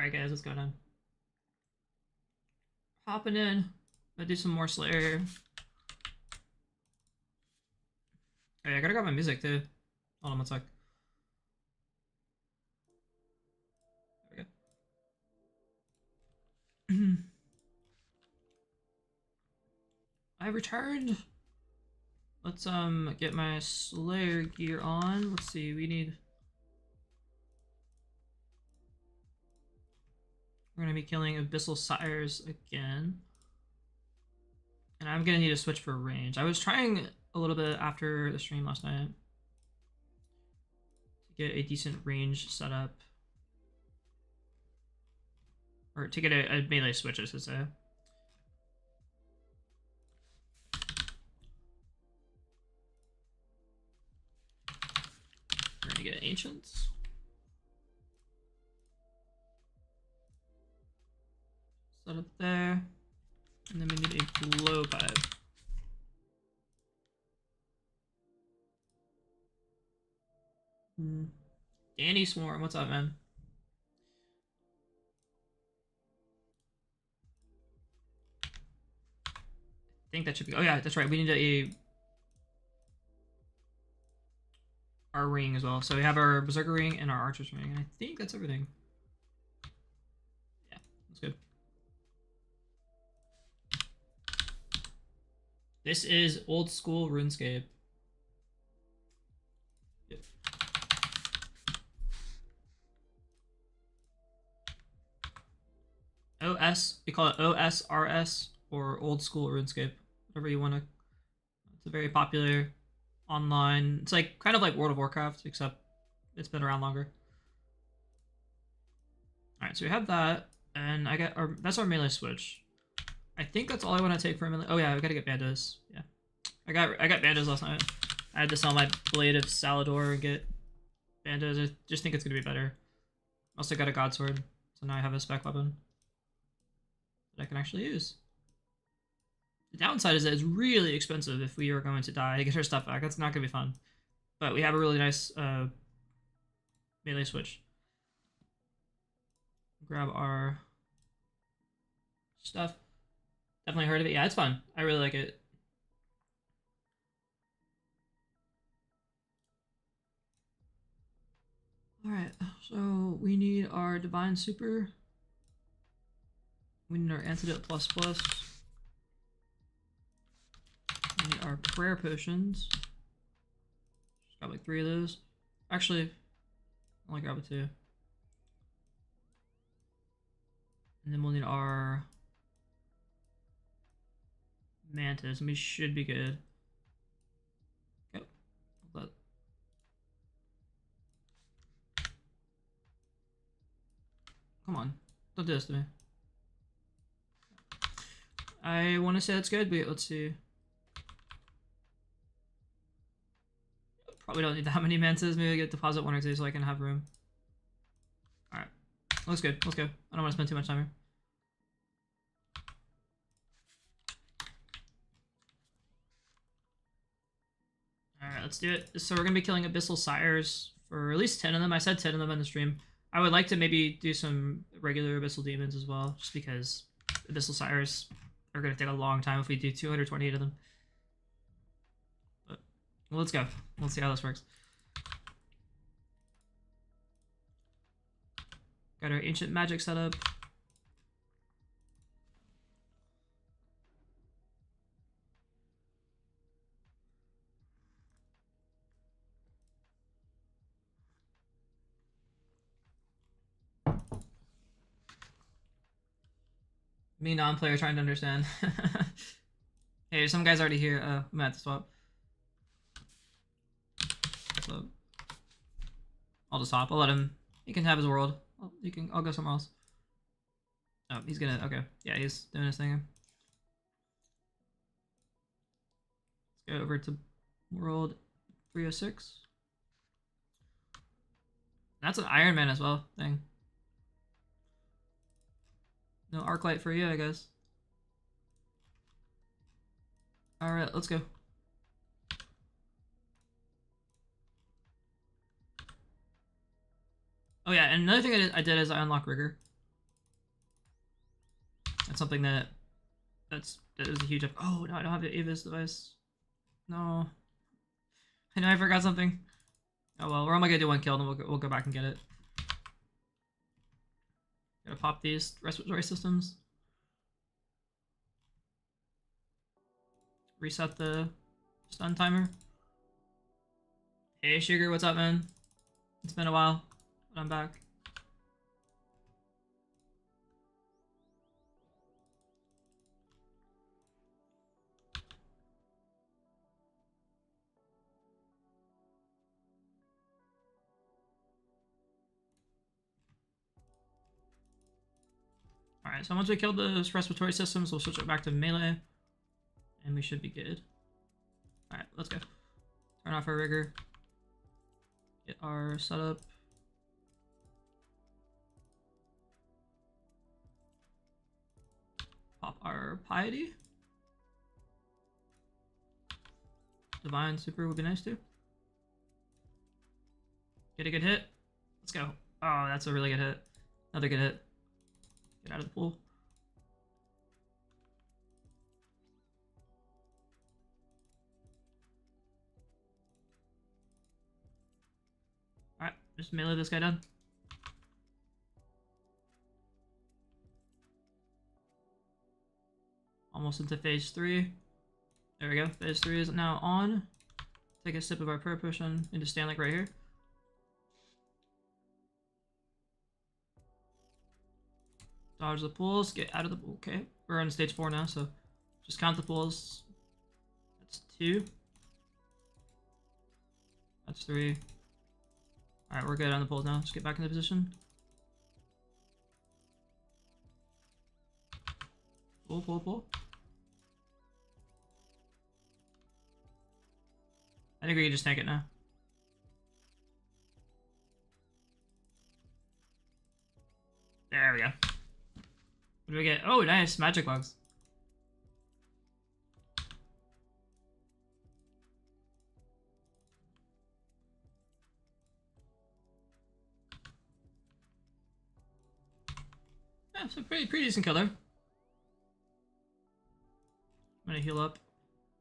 Alright guys, what's going on? Hopping in. Gonna do some more Slayer. Oh yeah, I gotta grab my music too. Hold on one sec. There we go. I returned. Let's get my Slayer gear on. Let's see, we're gonna be killing Abyssal Sires again. And I'm gonna need to switch for range. I was trying a little bit after the stream last night to get a decent range setup. Or to get a melee switch, I should say. We're gonna get Ancients. Set up there. And then we need a glow pipe. Danny Swarm, what's up, man? I think that should be. Oh yeah, that's right. We need our ring as well. So we have our Berserker ring and our Archer's ring, and I think that's everything. Yeah, that's good. This is old school RuneScape. Yep. We call it OSRS or old school RuneScape, whatever you want to. It's a very popular online. It's like kind of like World of Warcraft, except it's been around longer. All right, so we have that, and that's our melee switch. I think that's all I want to take for a melee. Oh yeah, I gotta get bandos. Yeah, I got bandos last night. I had to sell my Blade of Salador and get bandos. I just think it's gonna be better. Also got a God Sword, so now I have a spec weapon that I can actually use. The downside is that it's really expensive if we are going to die to get our stuff back. That's not going to be fun. But we have a really nice melee switch. Grab our stuff. Definitely heard of it. Yeah, it's fun. I really like it. Alright, so we need our Divine Super. We need our Antidote Plus Plus. We need our Prayer Potions. Just got like 3 of those. Actually, I'll only grab it 2. And then we'll need our Mantis, and we should be good. Yep. Come on, don't do this to me. I want to say that's good, but let's see. Probably don't need that many mantas. Maybe I get deposit 1 or 2 so I can have room. Alright. Looks good. Let's go. I don't want to spend too much time here. Alright, let's do it. So we're going to be killing Abyssal Sires for at least 10 of them. I said 10 of them in the stream. I would like to maybe do some regular Abyssal Demons as well, just because Abyssal Sires are going to take a long time if we do 228 of them. But, well, let's go. Let's see how this works. Got our Ancient Magic set up. Me non-player trying to understand. Hey, some guy's already here. I'm gonna have to swap. So I'll just hop. I'll let him. He can have his world. I'll go somewhere else. Oh, he's gonna. Okay, yeah, he's doing his thing. Let's go over to world 306. That's an Iron Man as well thing. No arc light for you, I guess. Alright, let's go. Oh yeah, and another thing I did is I unlocked Rigor. That's something that is a huge. Oh no, I don't have the Avis device. No, I know I forgot something. Oh well, we're only gonna do one kill, then we'll go back and get it. Gotta pop these respiratory systems. Reset the stun timer. Hey Sugar, what's up, man? It's been a while, but I'm back. Alright, so once we kill the respiratory systems, we'll switch it back to melee. And we should be good. Alright, let's go. Turn off our rigor. Get our setup. Pop our piety. Divine super would be nice too. Get a good hit. Let's go. Oh, that's a really good hit. Another good hit. Get out of the pool. Alright, just melee this guy down. Almost into phase 3. There we go. Phase 3 is now on. Take a sip of our prayer potion and just stand like right here. Dodge the pools, get out of the pool. Okay, we're on stage 4 now, so just count the pools. That's 2. That's 3. Alright, we're good on the pools now. Just get back into position. Pull, pull, pull. I think we can just tank it now. There we go. What do we get? Oh, nice. Magic bugs. Yeah, so pretty decent killer. I'm gonna heal up.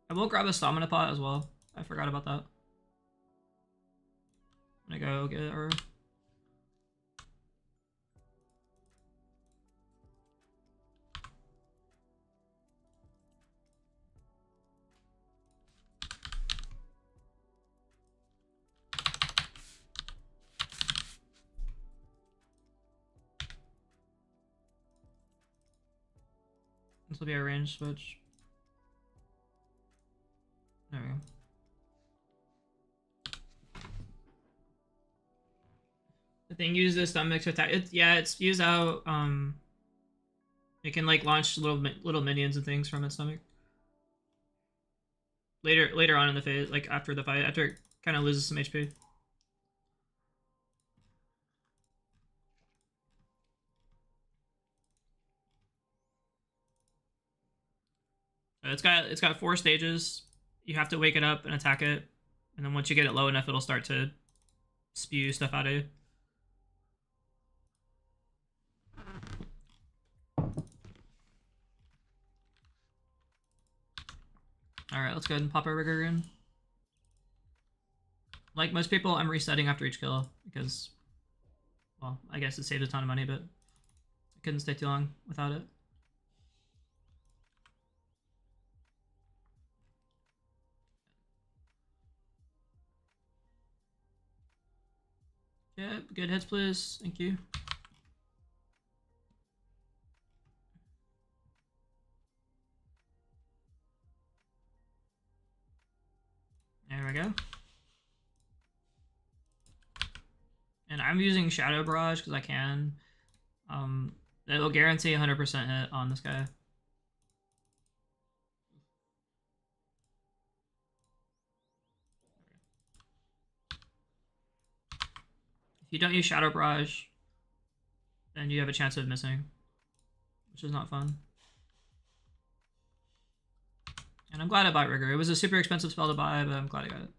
I will grab a stamina pot as well. I forgot about that. I'm gonna go get our... This will be our range switch. There we go. The thing uses the stomach to attack. It's used out. It can like launch little minions and things from its stomach. Later on in the phase, like after the fight, after it kind of loses some HP. It's got 4 stages. You have to wake it up and attack it, and then once you get it low enough, it'll start to spew stuff out of you. Alright, let's go ahead and pop our rigor in. Like most people, I'm resetting after each kill because, well, I guess it saves a ton of money, but I couldn't stay too long without it. Yeah, good hits, please. Thank you. There we go. And I'm using Shadow Barrage because I can. It'll guarantee 100% hit on this guy. If you don't use Shadow Barrage, then you have a chance of missing, which is not fun. And I'm glad I bought Rigor. It was a super expensive spell to buy, but I'm glad I got it.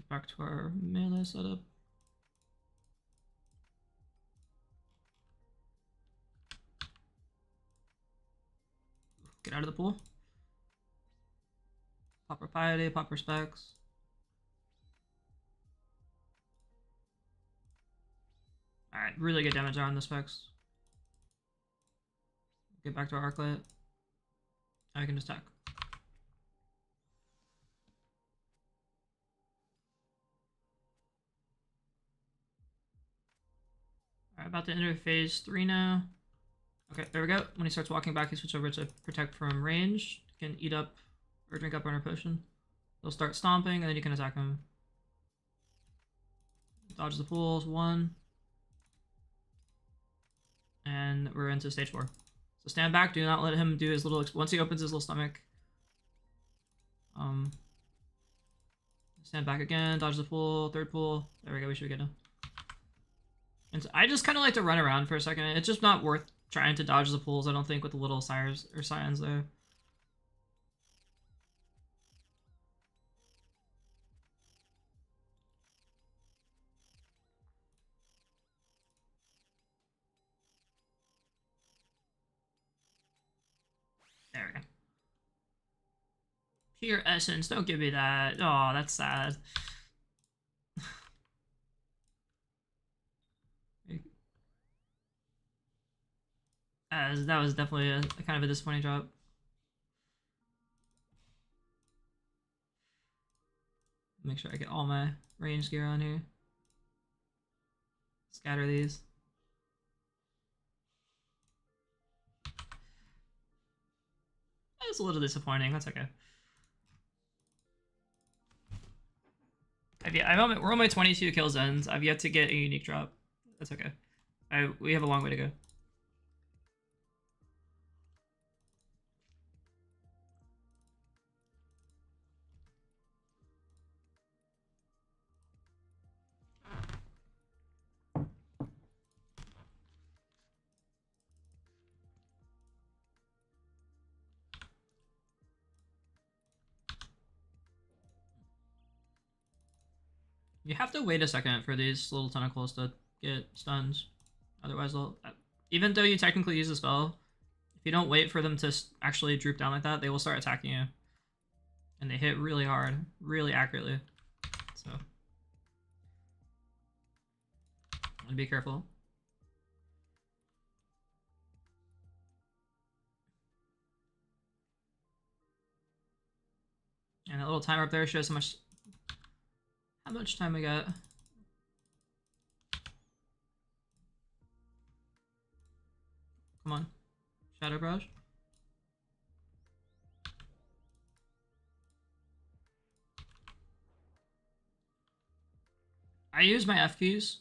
back to our melee setup. Get out of the pool. Pop our piety, pop our specs. Alright, really good damage on the specs. Get back to our arclet. Now we can just attack. Alright, about to enter phase 3 now. Okay, there we go. When he starts walking back, he switches over to protect from range. You can eat up or drink up Burner Potion. He'll start stomping, and then you can attack him. Dodge the pools, 1. And we're into stage 4. So stand back, do not let him do his little... Once he opens his little stomach. Stand back again, dodge the pool, 3rd pool. There we go, we should get him. And so I just kind of like to run around for a second. It's just not worth trying to dodge the pools, I don't think, with the little sires or scions there. There we go. Pure essence, don't give me that. Oh, that's sad. That was definitely a kind of a disappointing drop. Make sure I get all my range gear on here. Scatter these. That's a little disappointing. That's okay. We're on my 22 kills ends. I've yet to get a unique drop. That's okay. We have a long way to go. You have to wait a second for these little tentacles to get stunned. Otherwise, they'll... Even though you technically use the spell, if you don't wait for them to actually droop down like that, they will start attacking you. And they hit really hard, really accurately. So... be careful. And that little timer up there shows how much time we got. Come on. Shadow Barrage. I use my F keys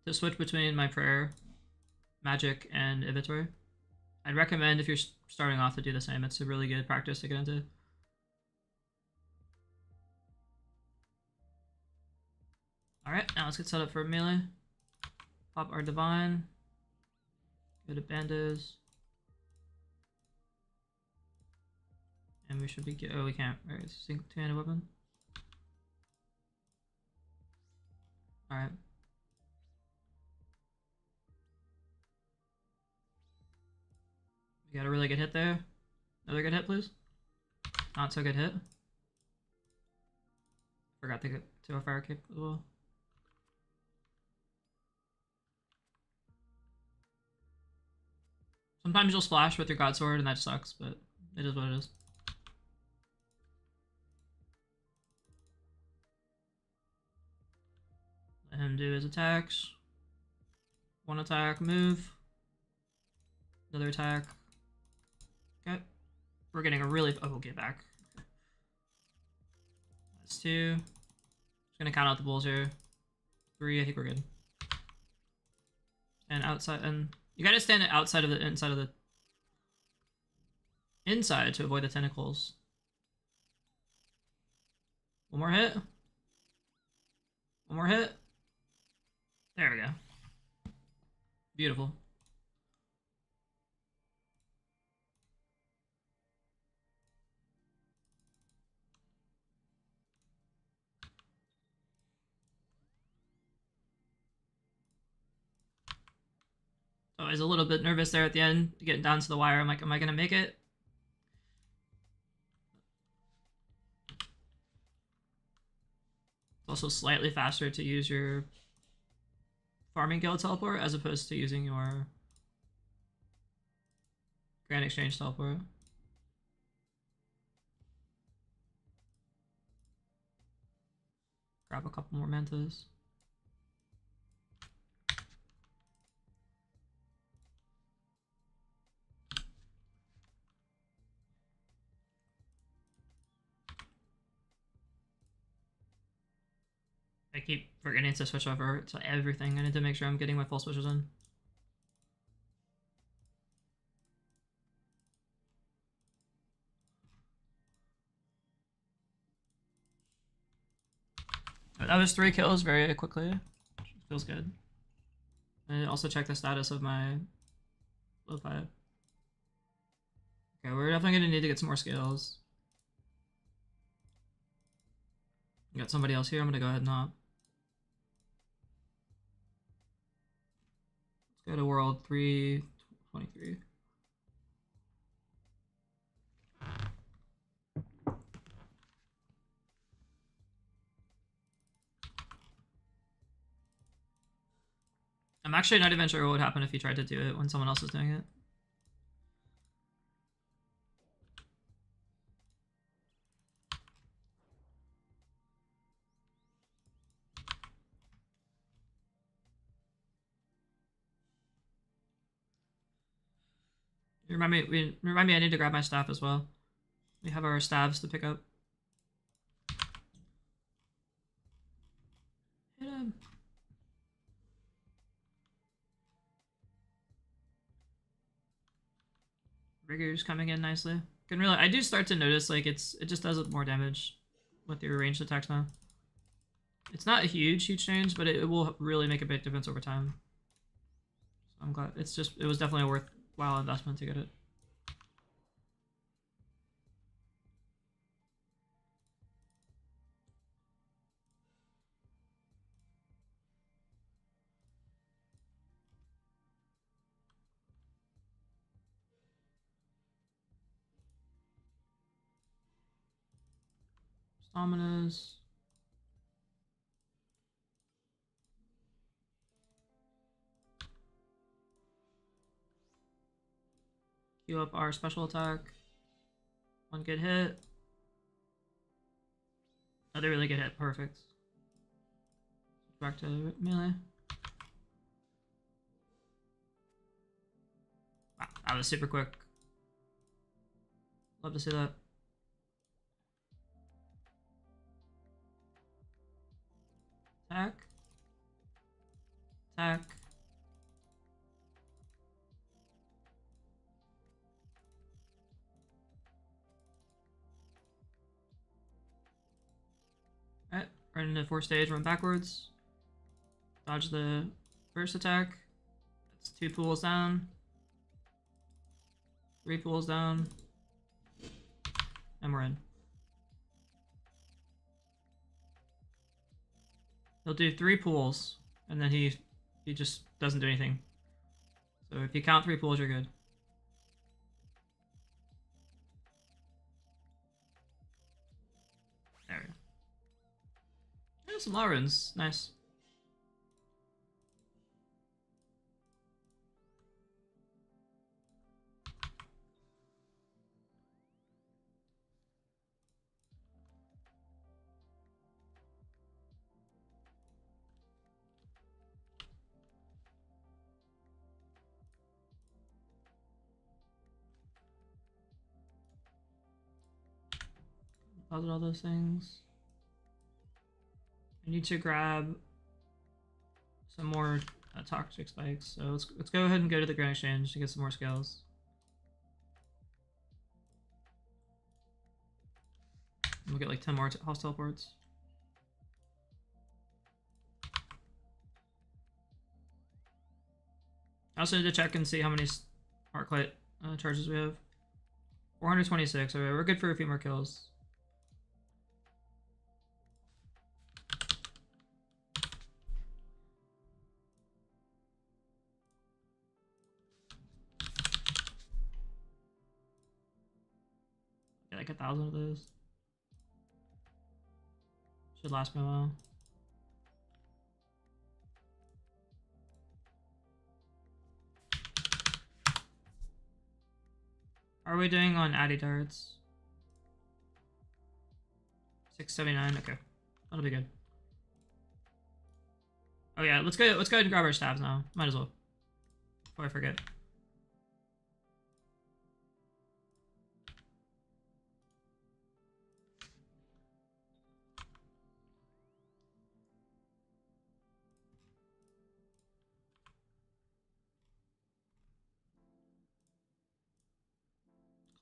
to switch between my prayer, magic, and inventory. I'd recommend if you're starting off to do the same. It's a really good practice to get into. Alright, now let's get set up for melee. Pop our Divine. Go to Bandos. And we should be... Oh, we can't. Alright, sync two-handed weapon. Alright. We got a really good hit there. Another good hit, please. Not so good hit. Forgot to get to a fire kick as well. Sometimes you'll splash with your God Sword and that sucks, but it is what it is. Let him do his attacks. One attack, move. Another attack. Okay. We're getting a really... Oh, we'll get back. That's 2. Just gonna count out the bulls here. 3, I think we're good. And outside, and you gotta stand outside of the inside to avoid the tentacles. One more hit. One more hit. There we go. Beautiful. was a little bit nervous there at the end, getting down to the wire. I'm like, am I gonna make it? It's also slightly faster to use your farming guild teleport as opposed to using your Grand Exchange teleport. Grab a couple more mantas. I keep forgetting to switch over to everything. I need to make sure I'm getting my full switches in. That was 3 kills very quickly. Feels good. And also check the status of my low 5. Okay, we're definitely gonna need to get some more scales. Got somebody else here. I'm gonna go ahead and hop. Let's go to world 323. I'm actually not even sure what would happen if you tried to do it when someone else was doing it. Remind me I need to grab my staff as well. We have our staves to pick up. Hit him. Rigger's coming in nicely. I do start to notice like it just does more damage with your ranged attacks now. It's not a huge change, but it will really make a big difference over time. So I'm glad it was definitely a worthwhile investment to get it. Staminas. Queue up our special attack. 1 good hit. Another really good hit. Perfect. Back to melee. Wow, that was super quick. Love to see that. Attack. Attack. Alright, run into 4 stage, run backwards. Dodge the first attack. That's 2 pools down. 3 pools down. And we're in. He'll do 3 pools, and then he just doesn't do anything. So if you count 3 pools, you're good. There we go. There's some law runes. Nice. Deposit all those things. I need to grab some more toxic spikes. So let's go ahead and go to the Grand Exchange to get some more scales. We'll get like 10 more house teleports. I also need to check and see how many Arclight charges we have. 426. Okay, we're good for a few more kills. like 1,000 of those. Should last me a while. How are we doing on Addy darts? 679. Okay, that'll be good. Oh yeah, let's go ahead and grab our stabs now. Might as well. Before I forget.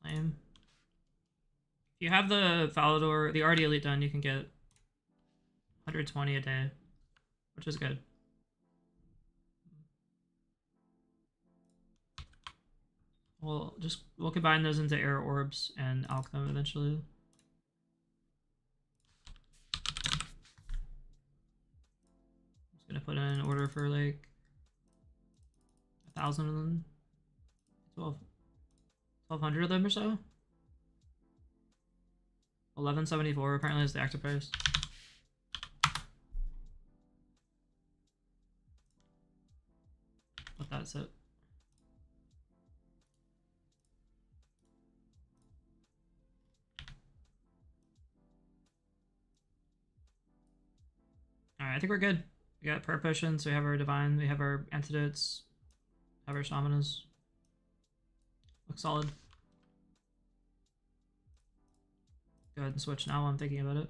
Claim. If you have the Falador, the already elite done, you can get 120 a day, which is good. We'll combine those into air orbs and alch them eventually. I'm just gonna put in an order for like 1,000 of them, 1,200 of them or so. 1174 apparently is the active price. But that's it. Alright, I think we're good. We got prayer potions, we have our divine, we have our antidotes, have our staminas. Looks solid. Go ahead and switch now while I'm thinking about it.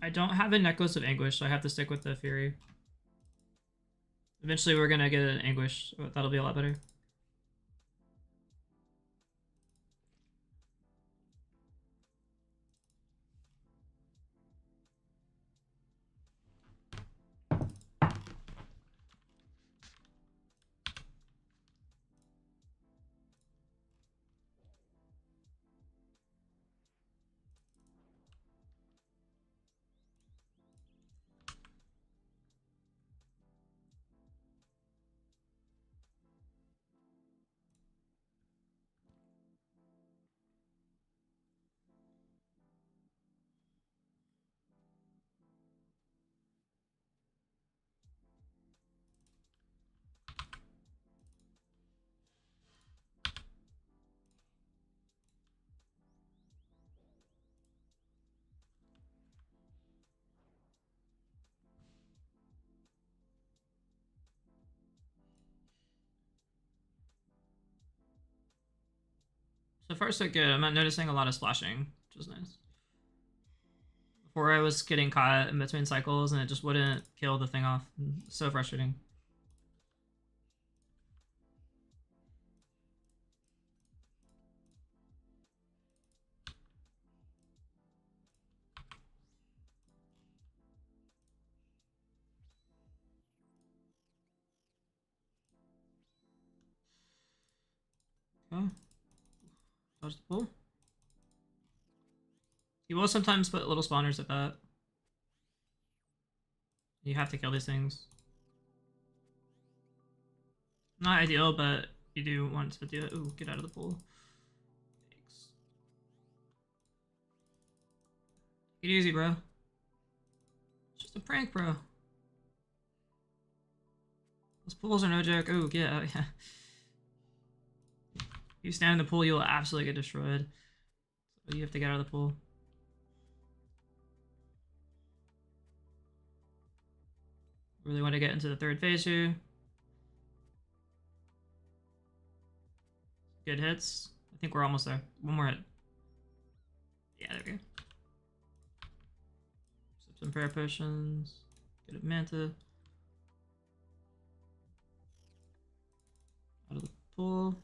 I don't have a necklace of anguish, so I have to stick with the fury. Eventually we're gonna get an anguish, but that'll be a lot better. So far so good. I'm not noticing a lot of splashing, which is nice. Before I was getting caught in between cycles and it just wouldn't kill the thing off. So frustrating. Okay. Dodge the pull. You will sometimes put little spawners at that. You have to kill these things. Not ideal, but you do want to do it. Ooh, get out of the pool. Thanks. Take it easy, bro. It's just a prank, bro. Those pools are no joke. Ooh, get out, yeah. If you stand in the pool, you'll absolutely get destroyed. So you have to get out of the pool. Really want to get into the third phase here. Good hits. I think we're almost there. One more hit. Yeah, there we go. Sip some prayer potions. Get a manta. Out of the pool.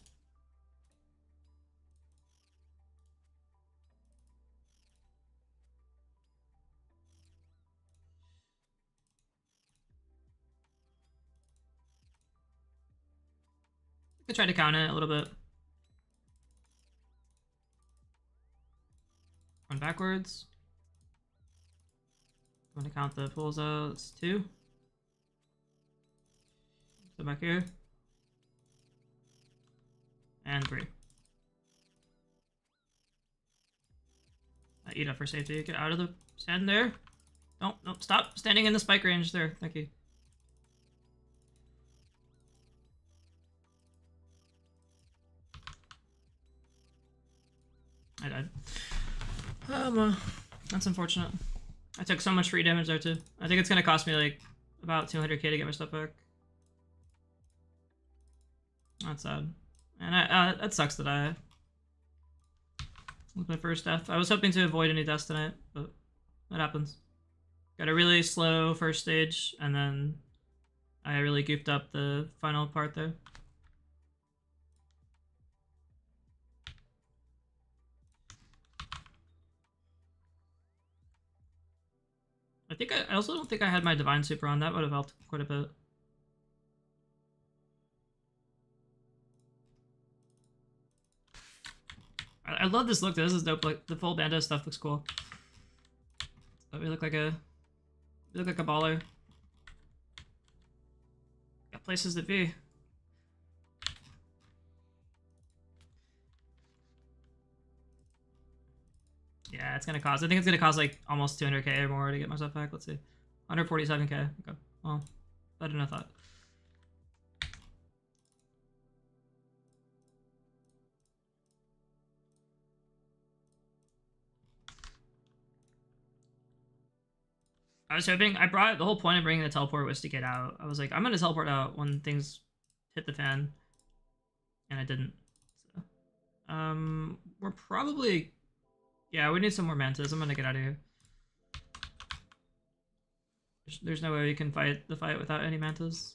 I try to count it a little bit. Run backwards. I'm gonna count the pulls out. It's 2. Go back here. And 3. I eat up for safety. Get out of the stand there. Don't, nope, stop standing in the spike range there. Thank you. I died. That's unfortunate. I took so much free damage there too. I think it's gonna cost me like about 200k to get my stuff back. That's sad. And that sucks that I was my first death. I was hoping to avoid any deaths tonight, but that happens. Got a really slow first stage, and then I really goofed up the final part there. I also don't think I had my Divine Super on. That would have helped quite a bit. I love this look. This is dope. Like the full Bando stuff looks cool. So we look like a baller. Got places to be. Yeah, it's gonna cost. I think it's gonna cost like almost 200k or more to get myself back. Let's see, 147k. Okay, well, better than I thought. I was hoping. I brought the whole point of bringing the teleport was to get out. I was like, I'm gonna teleport out when things hit the fan, and I didn't. So, we're probably. Yeah, we need some more mantas. I'm gonna get out of here. There's no way we can fight the fight without any mantas.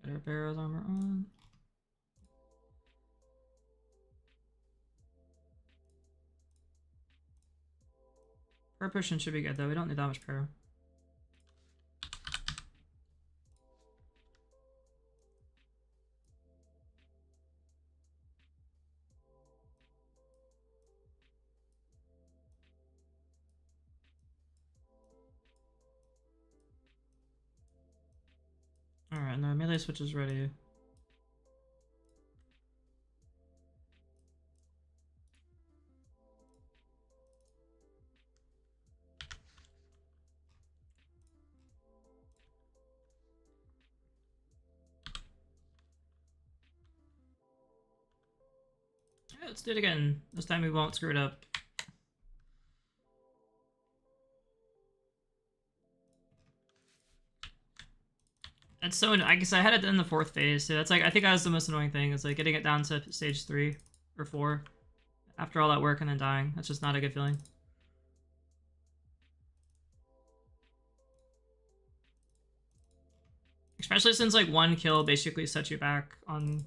Got our Barrow's armor on. Prayer potion should be good though. We don't need that much prayer. Alright, now melee switch is ready. Yeah, let's do it again. This time we won't screw it up. That's so I guess I had it in the 4th phase, so that's like I think that was the most annoying thing, is like getting it down to stage 3 or 4 after all that work and then dying. That's just not a good feeling. Especially since like 1 kill basically sets you back on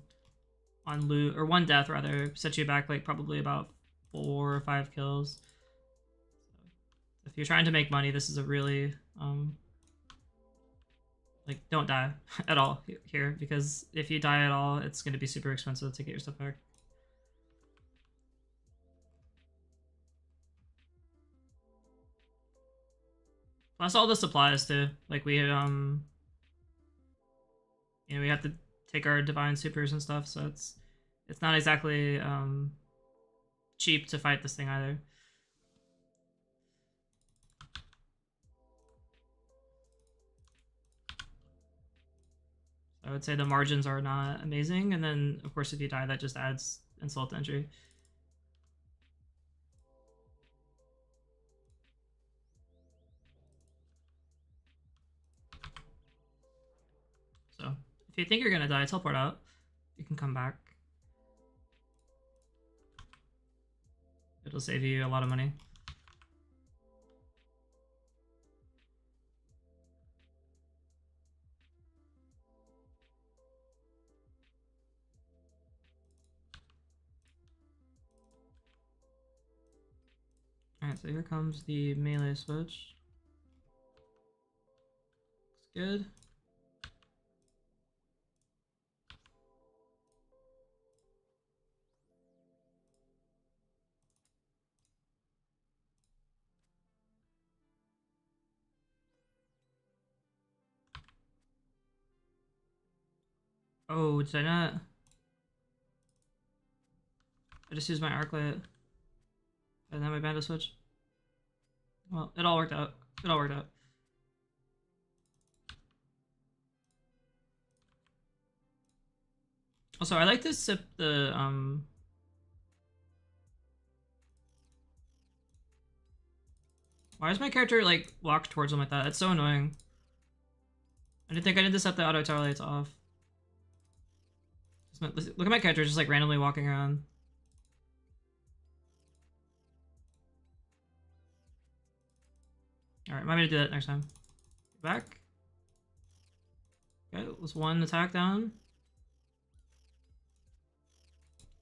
loot, or 1 death rather sets you back like probably about 4 or 5 kills. So if you're trying to make money, this is a really like, don't die at all here, because if you die at all, it's going to be super expensive to get your stuff back. Plus all the supplies too. Like we you know, we have to take our divine supers and stuff, so it's not exactly cheap to fight this thing either. I would say the margins are not amazing, and then of course if you die, that just adds insult to injury. So if you think you're gonna die, teleport out. You can come back. It'll save you a lot of money. Alright, so here comes the melee switch. Good. Oh, did I not? I just used my arc light. And then my bandit switch. Well, it all worked out. It all worked out. Also, I like to sip the Why does my character like walk towards him like that? It's so annoying. I didn't think I need to set the auto tower lights off. Look at my character just like randomly walking around. Alright, remind me to do that next time. Back. Okay, was one attack down.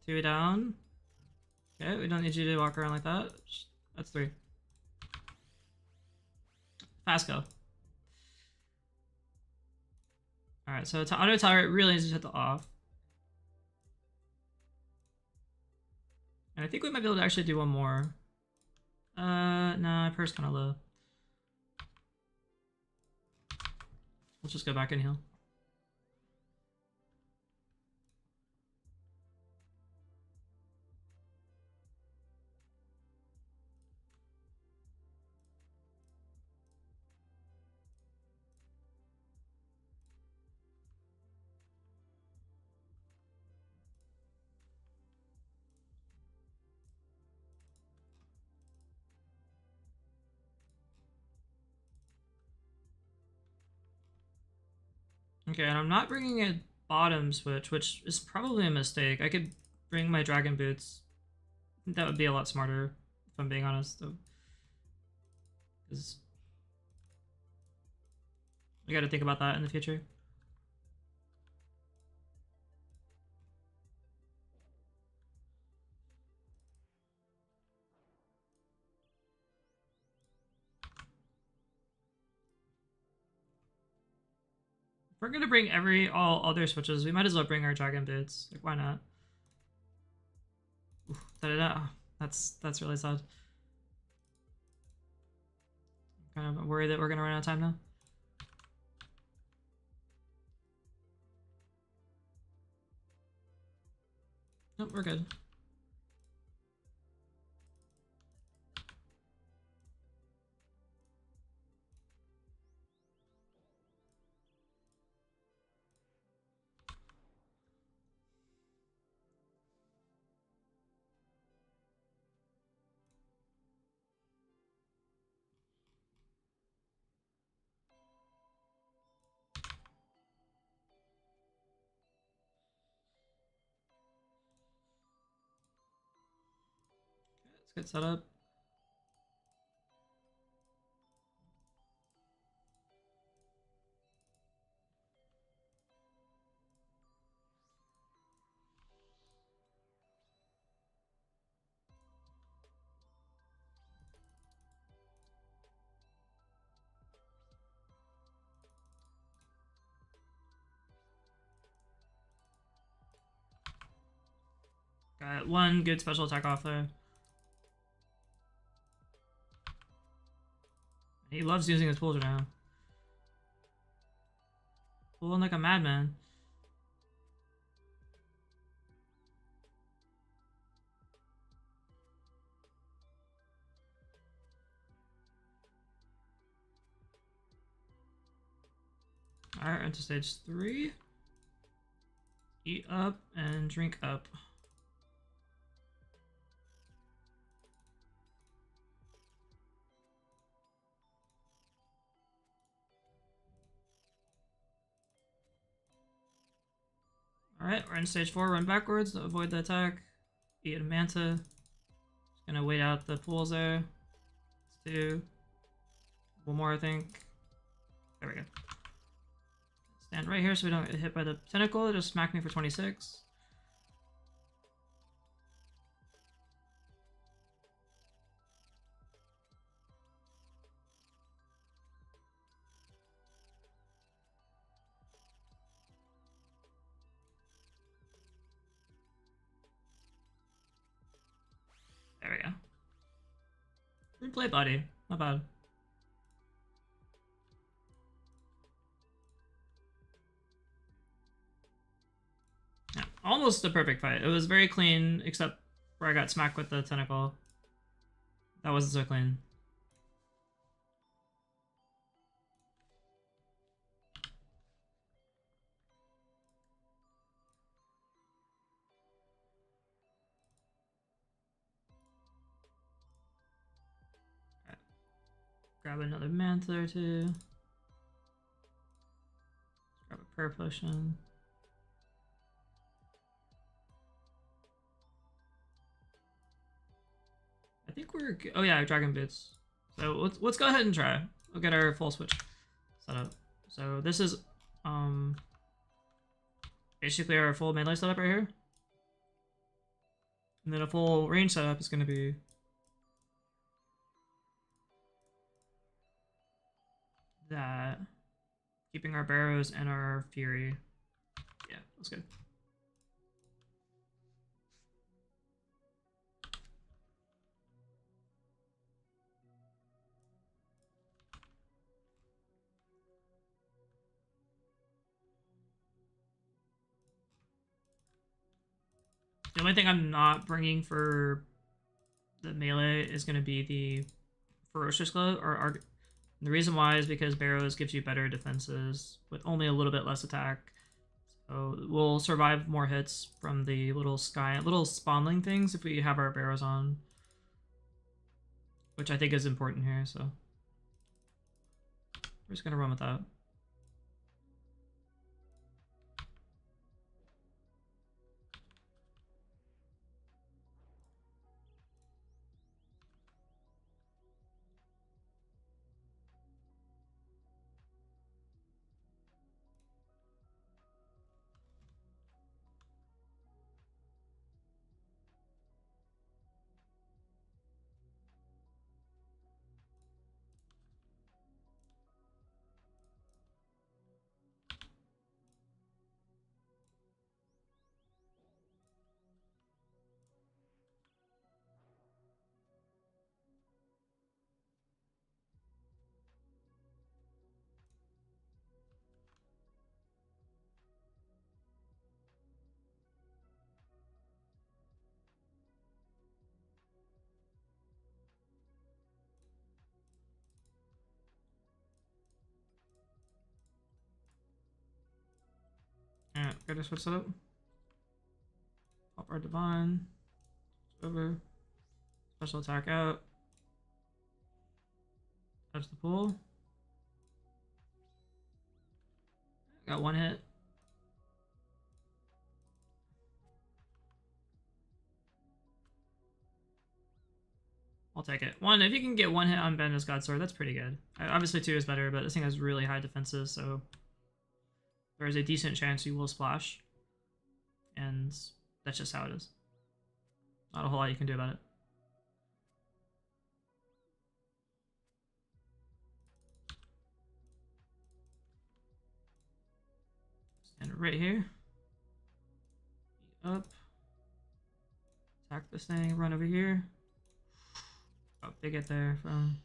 Two down. Okay, we don't need you to walk around like that. That's three. Fast go. Alright, so to auto tower, it really needs to hit the off. And I think we might be able to actually do one more. Nah, purse kind of low. Let's just go back and heal. Okay, and I'm not bringing a bottom switch, which is probably a mistake. I could bring my dragon boots. I think that would be a lot smarter, if I'm being honest, though. Because we gotta think about that in the future. If we're gonna bring all other switches, we might as well bring our dragon boots. Like, why not? Oof, da-da-da. That's really sad. I'm kind of worried that we're gonna run out of time now. Nope, we're good. Let's get set up. Got one good special attack off there. He loves using his pools right now. Pulling like a madman. Alright, into stage 3. Eat up and drink up. Alright, we're in stage 4, run backwards to avoid the attack. Eat a manta. Just gonna wait out the pools there. Let's do one more, I think. There we go. Stand right here so we don't get hit by the tentacle. It just smacked me for 26. We play buddy. Not bad. Yeah, almost a perfect fight. It was very clean, except where I got smacked with the tentacle. That wasn't so clean. Right. Grab another manta or two. Grab a prayer potion. I think we're good. Oh yeah, dragon boots. So let's go ahead and try. We'll get our full switch set up. So this is basically our full melee setup right here. And then a full range setup is going to be that, keeping our barrows and our fury. Yeah, that's good. The only thing I'm not bringing for the melee is going to be the ferocious glove, or the reason why is because barrows gives you better defenses with only a little bit less attack. So we'll survive more hits from the little spawnling things if we have our barrows on, which I think is important here. So we're just gonna run with that. Alright, gotta switch it up. Pop our divine. Over. Special attack out. Touch the pool. Got one hit. I'll take it. One, if you can get one hit on Ben's Godsword, that's pretty good. Obviously two is better, but this thing has really high defenses, so there is a decent chance you will splash. And that's just how it is. Not a whole lot you can do about it. Stand right here. Up. Attack this thing, run over here. Oh, they get there from...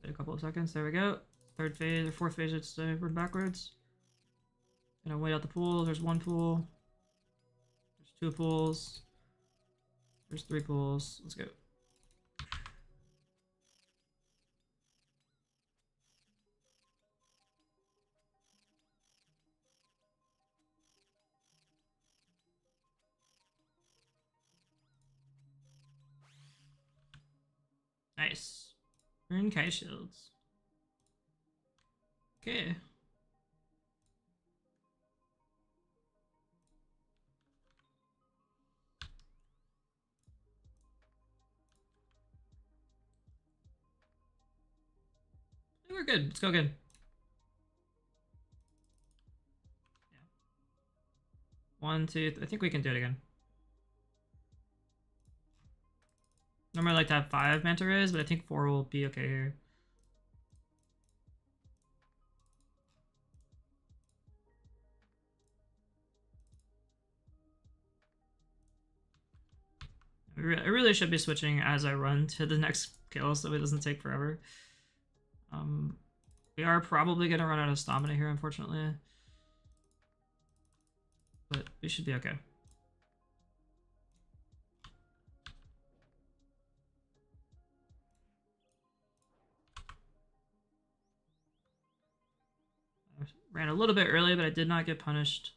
Wait a couple of seconds, there we go. Third phase or fourth phase, it's run backwards. Gonna wait out the pool, there's one pool. There's two pools. There's three pools, let's go. Nice. Earn Kai shields. Okay. We're good. Let's go good. Yeah. 1, 2, I think we can do it again. Normally I like to have 5 manta rays, but I think 4 will be okay here. I really should be switching as I run to the next kill so it doesn't take forever. We are probably going to run out of stamina here, unfortunately. But we should be okay. I ran a little bit early, but I did not get punished.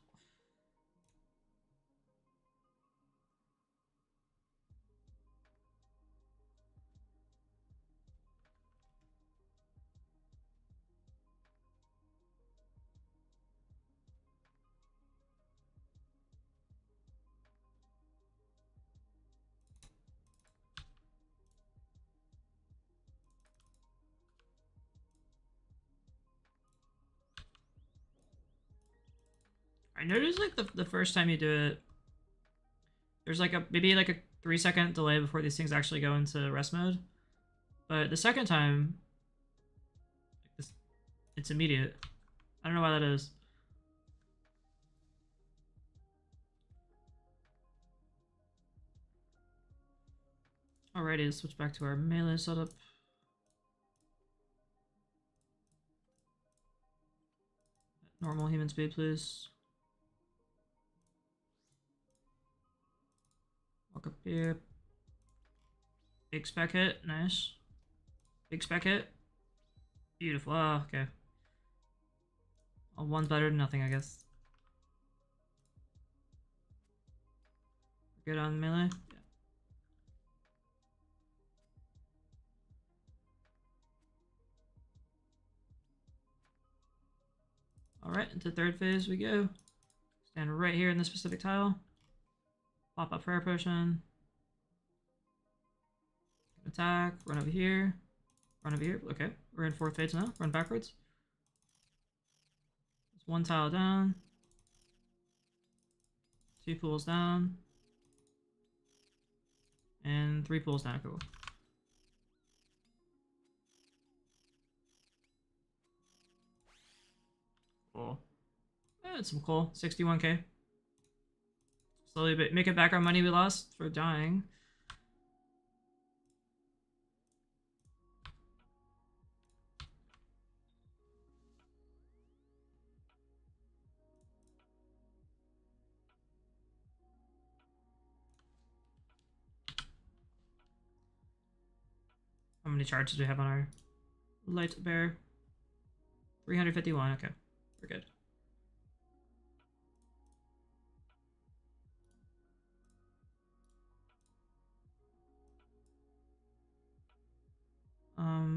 I noticed like the first time you do it, there's like maybe like a 3-second delay before these things actually go into rest mode. But the second time, it's immediate. I don't know why that is. Alrighty, let's switch back to our melee setup. Normal human speed, please. Walk up here. Big spec hit, nice. Big spec hit. Beautiful. Oh, okay. One better than nothing, I guess. Good on melee. Yeah. Alright, into third phase we go. Stand right here in this specific tile. Pop up prayer potion. Attack. Run over here. Run over here. Okay, we're in fourth phase now. Run backwards. There's one tile down. 2 pools down. And 3 pools down. Cool. Cool. That's some cool. 61k. Slowly making back our money we lost for dying. How many charges do we have on our light bear? 351. Okay, we're good.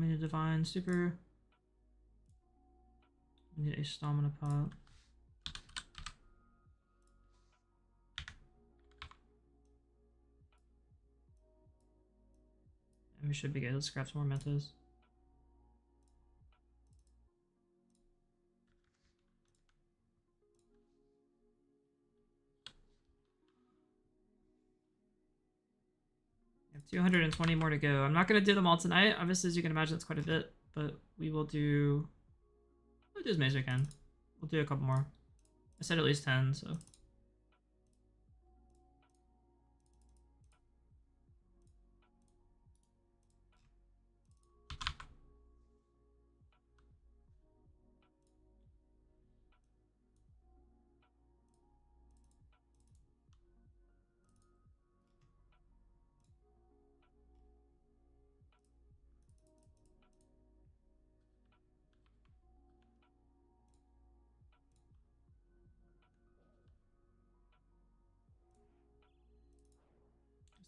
We need a divine super. We need a stamina pot. And we should be good. Let's grab some more mentos. We have 220 more to go. I'm not going to do them all tonight. Obviously, as you can imagine, it's quite a bit, but we'll do as many as we can. We'll do a couple more. I said at least 10, so.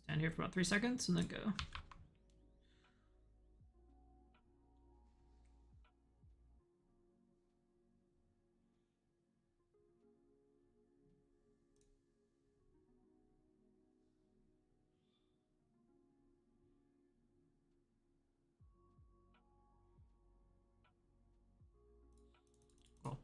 Stand here for about 3 seconds and then go. Cool.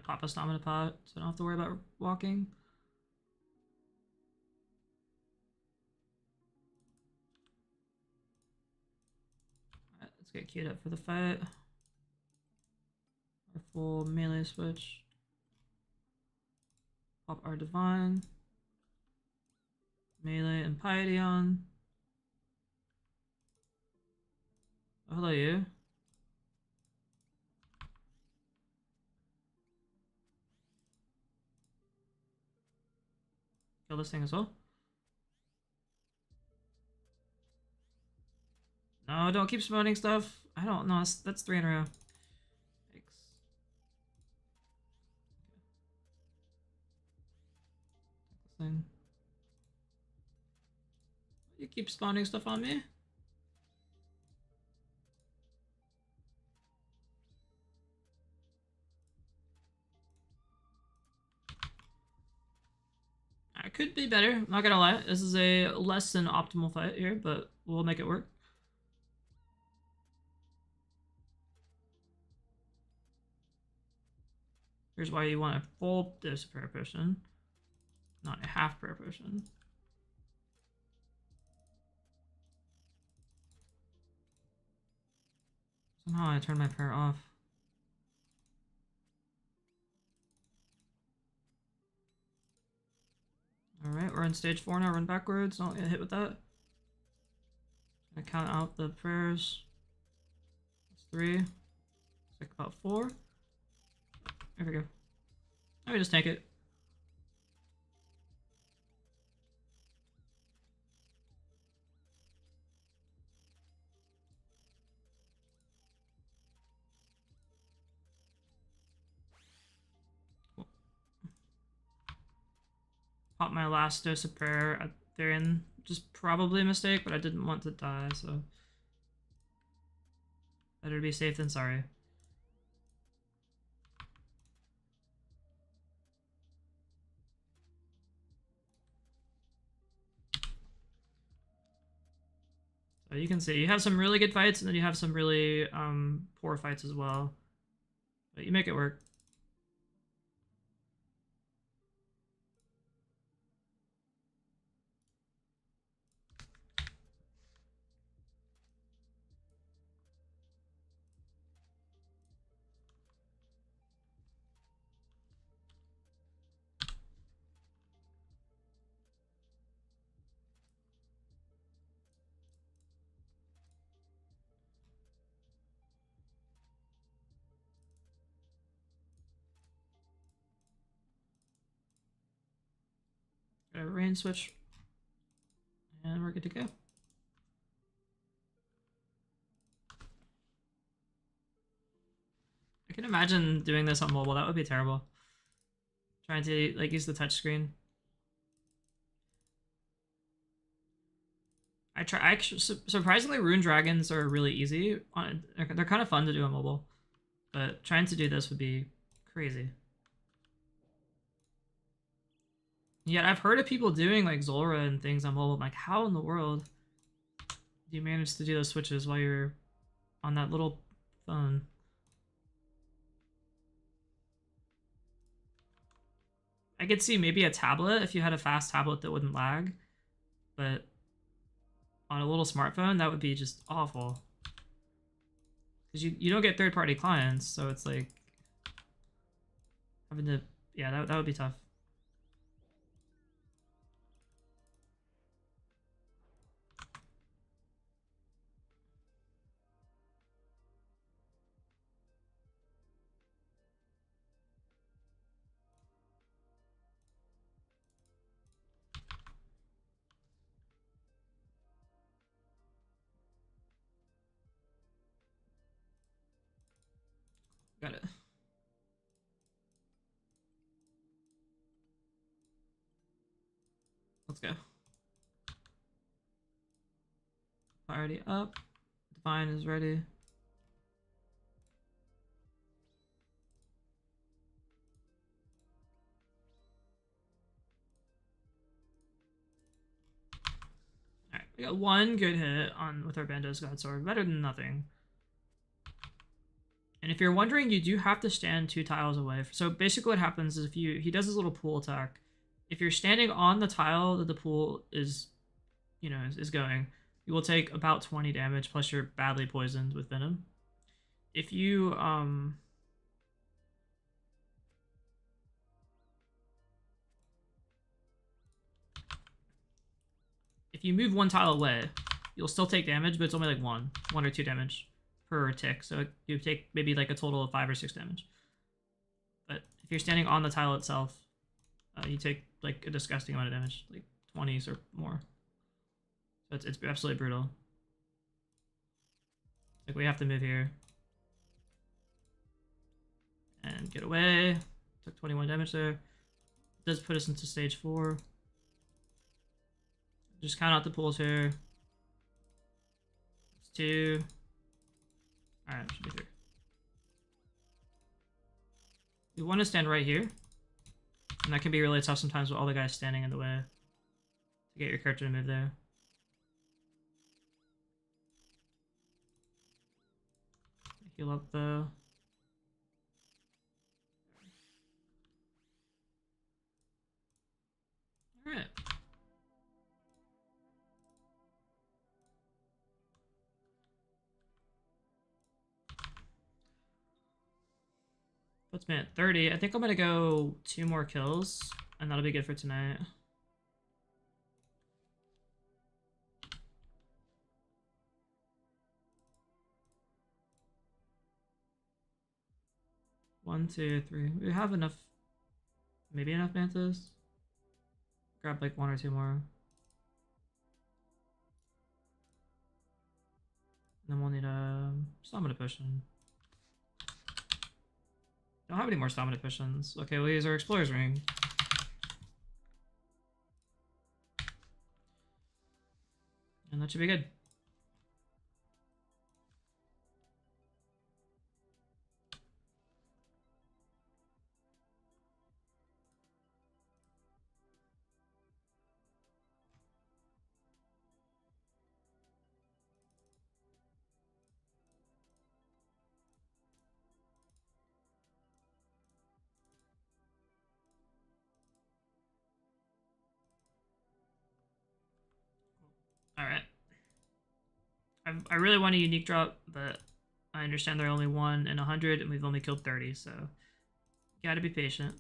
pop a stamina pot, so I don't have to worry about walking. Alright, let's get queued up for the fight. Our full melee switch. Pop our divine. Melee and piety on. Oh, hello, you. Kill this thing as well. No, don't keep summoning stuff. I don't know. That's 3 in a row. Thanks. This thing. You keep spawning stuff on me? I could be better, I'm not gonna lie. This is a less than optimal fight here, but we'll make it work. Here's why you want a full dose of prayer potion, not a half prayer potion. Somehow I turned my prayer off. Alright, we're in stage 4 now, run backwards, don't get hit with that. I count out the prayers. That's 3. It's like about 4. There we go. Now we just tank it. Cool. Pop my last dose of prayer at the end. Just probably a mistake, but I didn't want to die, so better to be safe than sorry. So you can see you have some really good fights, and then you have some really poor fights as well. But you make it work. Got a rain switch. And we're good to go. I can imagine doing this on mobile. That would be terrible. Trying to like use the touchscreen. Surprisingly, rune dragons are really easy. They're kind of fun to do on mobile, but trying to do this would be crazy. Yet I've heard of people doing like Zora and things on mobile. I'm like, how in the world do you manage to do those switches while you're on that little phone? I could see maybe a tablet if you had a fast tablet that wouldn't lag, but on a little smartphone, that would be just awful. Because you don't get third-party clients, so it's like having to, yeah, that would be tough. Got it. Let's go. Priority up. Divine is ready. Alright, we got one good hit on with our Bando's God Sword. Better than nothing. And if you're wondering, you do have to stand 2 tiles away. So basically what happens is if he does his little pool attack, if you're standing on the tile that the pool is, is going, you will take about 20 damage, plus you're badly poisoned with venom. If you, if you move 1 tile away, you'll still take damage, but it's only like 1 or 2 damage per tick. So you take maybe like a total of 5 or 6 damage. But if you're standing on the tile itself, you take like a disgusting amount of damage, like 20s or more. So it's absolutely brutal. Like we have to move here and get away. Took 21 damage there. It does put us into stage 4. Just count out the pools here. It's 2. Alright, should be 3. You want to stand right here. And that can be really tough sometimes with all the guys standing in the way to get your character to move there. Heal up though. Alright. Puts me at 30. I think I'm gonna go 2 more kills, and that'll be good for tonight. One, 2, 3. We have enough. Maybe enough mantas. Grab like 1 or 2 more. And then we'll need a stamina potion. Don't have any more stamina potions. Okay, we'll use our explorer's ring. And that should be good. Alright. I really want a unique drop, but I understand they're only 1 in 100, and we've only killed 30, so gotta be patient.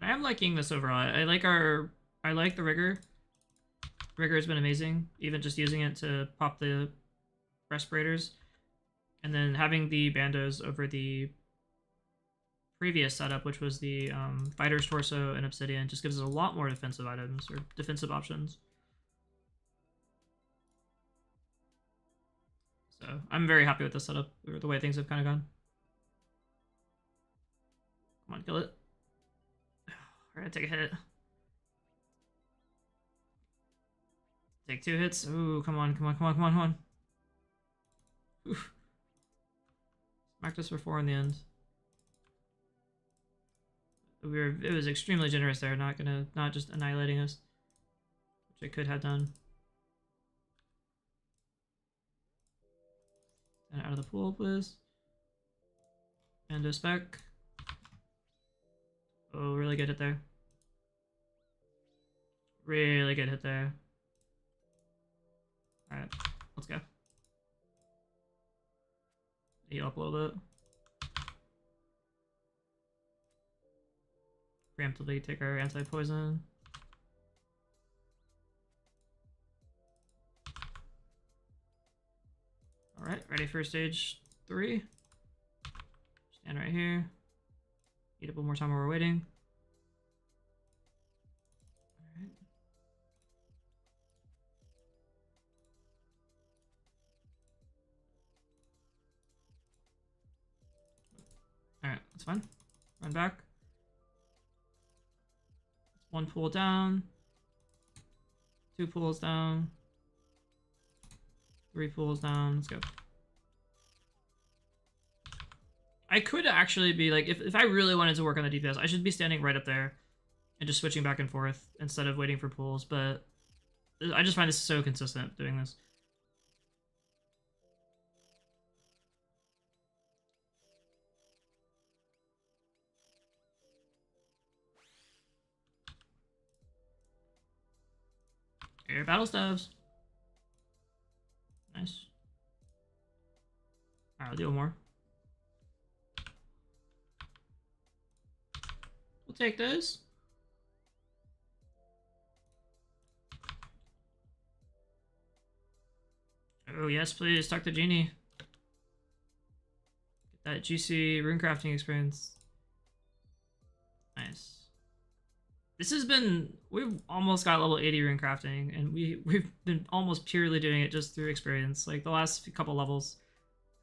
I am liking this overall. I like the rigor. Rigor has been amazing, even just using it to pop the respirators. And then having the bandos over the previous setup, which was the fighter's torso and obsidian, just gives us a lot more defensive items or defensive options. So I'm very happy with the setup, or the way things have kind of gone. Come on, kill it. Alright, take a hit. Take 2 hits. Ooh, come on, come on, come on, come on, come on. Oof. Smacked us for 4 in the end. It was extremely generous there, not just annihilating us, which it could have done. And out of the pool, please. And a spec. Oh, really good hit there. Really good hit there. Alright, let's go. Heal up a little bit. Preemptively take our anti-poison. Alright, ready for stage 3. Stand right here. Eat up one more time while we're waiting. Alright, that's fine. Run back. One pool down. 2 pools down. 3 pools down. Let's go. I could actually be like, if I really wanted to work on the DPS, I should be standing right up there and just switching back and forth instead of waiting for pools, but I just find this so consistent doing this. Air battle stabs. Nice. Alright, I'll do one more. We'll take those. Oh yes, please, talk to Genie. Get that juicy runecrafting experience. Nice. This has been, we've almost got level 80 runecrafting, and we've been almost purely doing it just through experience. Like the last couple levels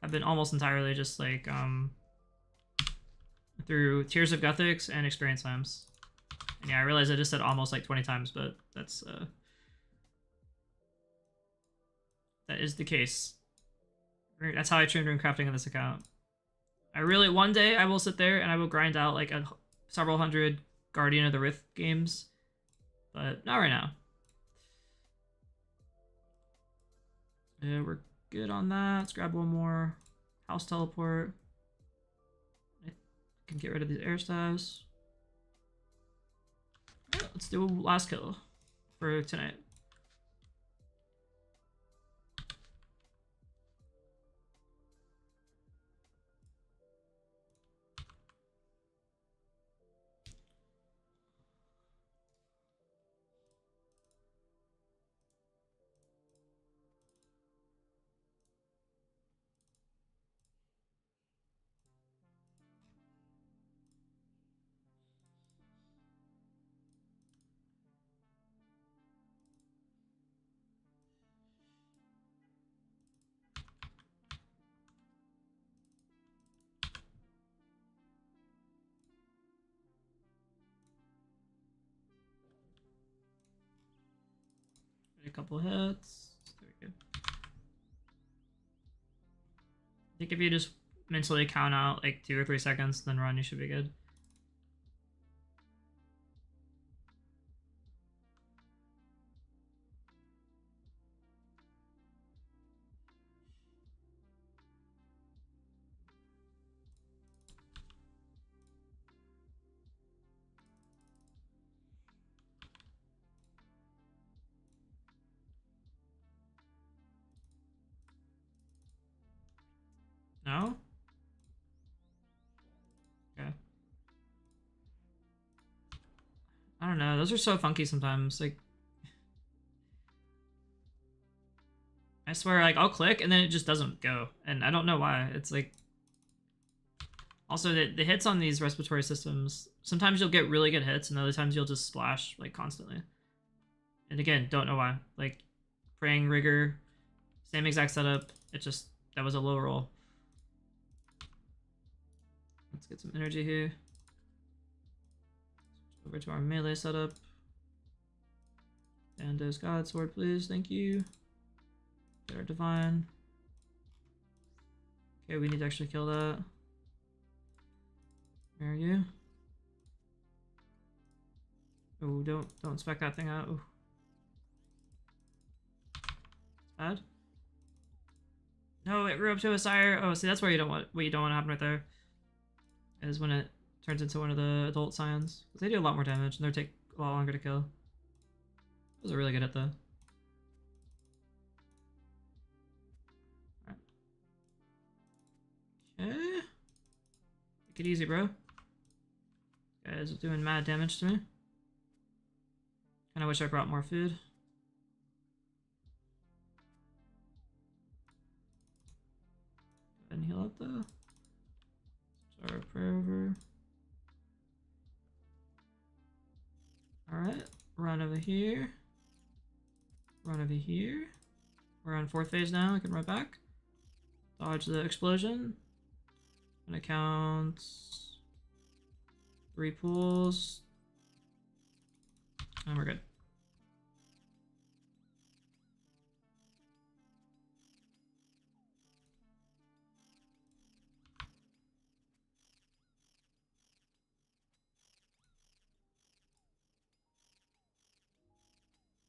have been almost entirely just like through Tears of Gothics and experience times. And yeah, I realize I just said almost like 20 times, but that's that is the case. That's how I trained runecrafting on this account. I really, one day I will sit there and I will grind out like several hundred Guardian of the Rift games, but not right now. Yeah, we're good on that. Let's grab one more. House teleport. I can get rid of these air stabs. All right, let's do a last kill for tonight. A couple hits. Very good. I think if you just mentally count out like 2 or 3 seconds, then run, you should be good. No? Okay. I don't know. Those are so funky sometimes. Like, I swear, like, I'll click and then it just doesn't go. And I don't know why. It's like... Also, the hits on these respiratory systems, sometimes you'll get really good hits and other times you'll just splash, like, constantly. And again, don't know why. Like, Praying Rigor, same exact setup. It just... That was a low roll. Let's get some energy here. Over to our melee setup. Bando's God Sword, please. Thank you. Get our Divine. Okay, we need to actually kill that. Where are you? Oh, don't spec that thing out. Ooh. Bad. No, it grew up to a sire. Oh, see, that's where you don't want what you don't want to happen right there. Is when it turns into one of the adult scions. Because they do a lot more damage and they take a lot longer to kill. That was a really good hit though. Okay. Take it easy, bro. Guys are doing mad damage to me. Kinda wish I brought more food. Go ahead and heal up though. Start a prayer over. Alright, run over here. Run over here. We're on 4th phase now, we can run back. Dodge the explosion. Gonna count 3 pools. And we're good.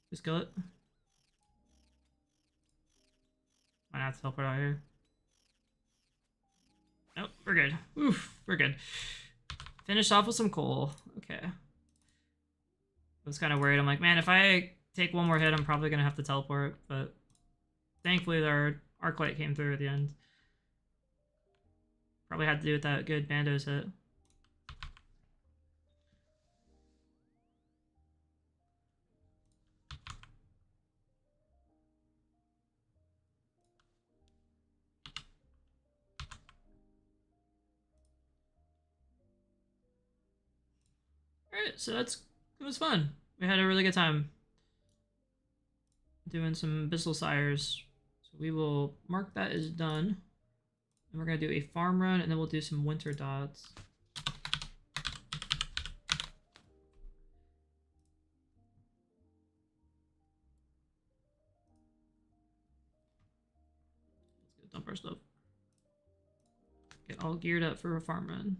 Just kill it. Might have to teleport out here. Nope, we're good. Oof, we're good. Finish off with some coal. Okay. I was kind of worried. I'm like, man, if I take one more hit, I'm probably going to have to teleport. But thankfully, our arc light came through at the end. Probably had to do with that good Bandos hit. Alright, so it was fun. We had a really good time doing some Bissell Sires. So we will mark that as done. And we're going to do a farm run, and then we'll do some winter dots. Let's go dump our stuff. Get all geared up for a farm run.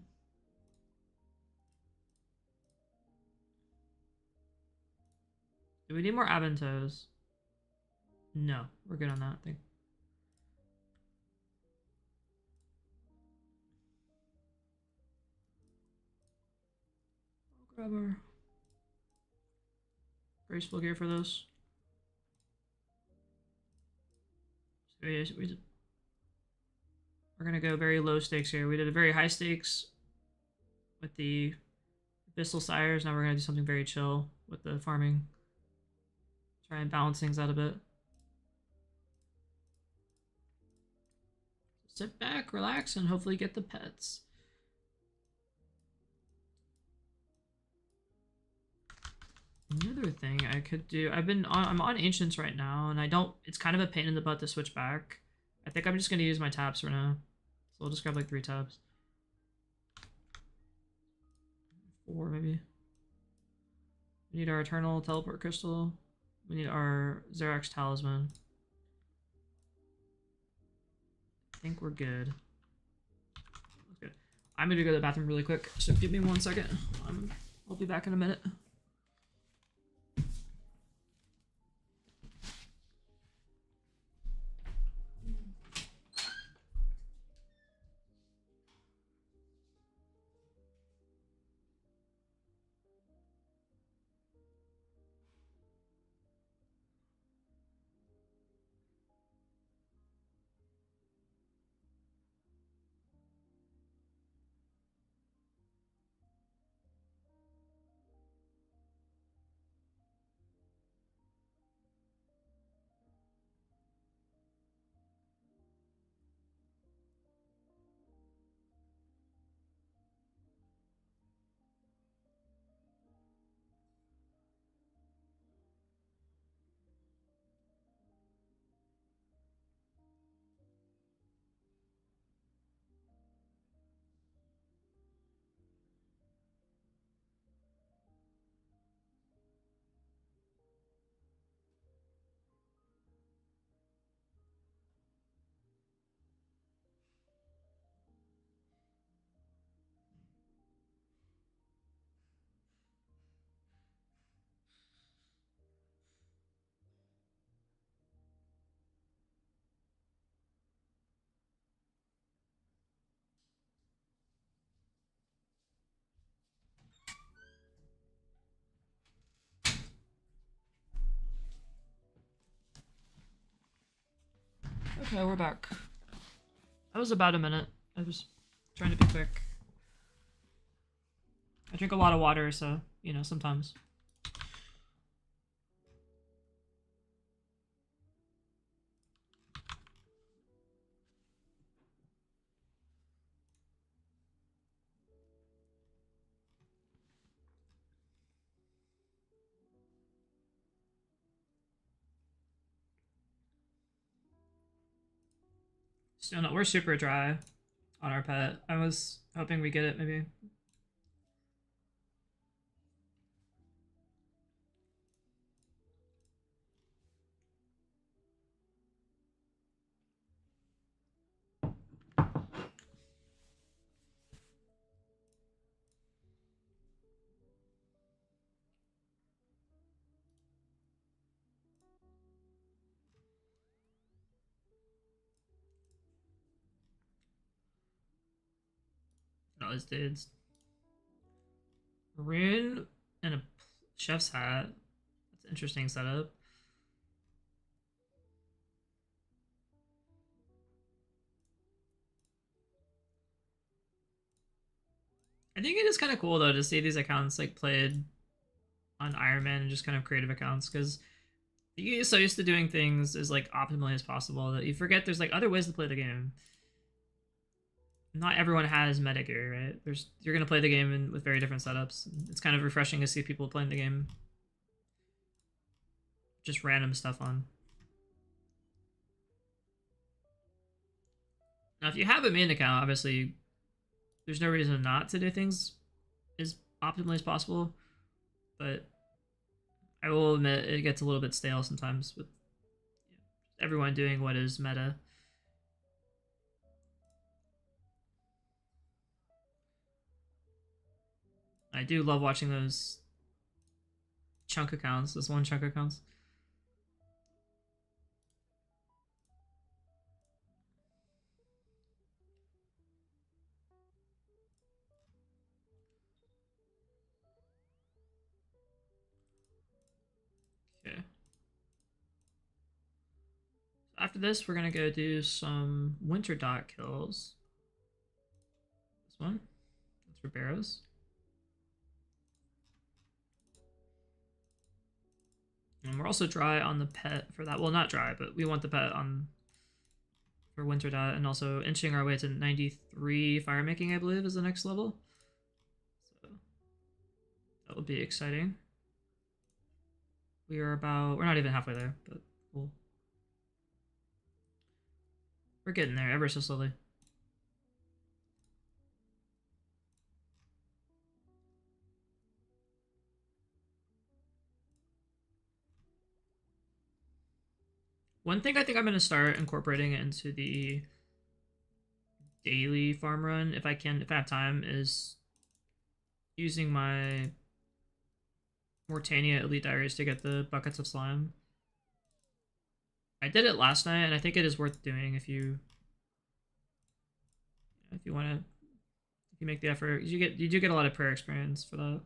Do we need more Abentos? No, we're good on that thing. I'll grab our graceful gear for this. So we're gonna go very low stakes here. We did a very high stakes with the Bissell Sires. Now we're gonna do something very chill with the farming. Try and balance things out a bit. Sit back, relax, and hopefully get the pets. Another thing I could do, I'm on Ancients right now, and it's kind of a pain in the butt to switch back. I think I'm just gonna use my tabs for now. So I'll just grab like 3 tabs. 4 maybe. We need our Eternal Teleport Crystal. We need our Xerax Talisman. I think we're good. Okay. I'm gonna go to the bathroom really quick, so give me 1 second. I'll be back in a minute. Okay, we're back. That was about a minute. I was trying to be quick. I drink a lot of water, so, you know, sometimes. Still not. We're super dry on our pet. I was hoping we get it maybe. No, those dudes. Maroon and a chef's hat. That's an interesting setup. I think it is kind of cool though to see these accounts like played on Iron Man and just kind of creative accounts, because you get so used to doing things as like optimally as possible that you forget there's like other ways to play the game. Not everyone has meta gear, right? You're gonna play the game with very different setups. It's kind of refreshing to see people playing the game just random stuff on. Now, if you have a main account, obviously there's no reason not to do things as optimally as possible, but I will admit it gets a little bit stale sometimes with everyone doing what is meta. I do love watching those chunk accounts, those one chunk accounts. Okay. After this, we're gonna go do some winter dot kills. This one, that's for Barrows. And we're also dry on the pet for that. Well, not dry, but we want the pet on for winter dot, and also inching our way to 93 fire making, I believe, is the next level. So that will be exciting. We're not even halfway there, but we're getting there ever so slowly. One thing I think I'm going to start incorporating into the daily farm run, if I have time, is using my Mortania Elite Diaries to get the buckets of slime. I did it last night, and I think it is worth doing if you want to, if you make the effort. You do get a lot of prayer experience for that.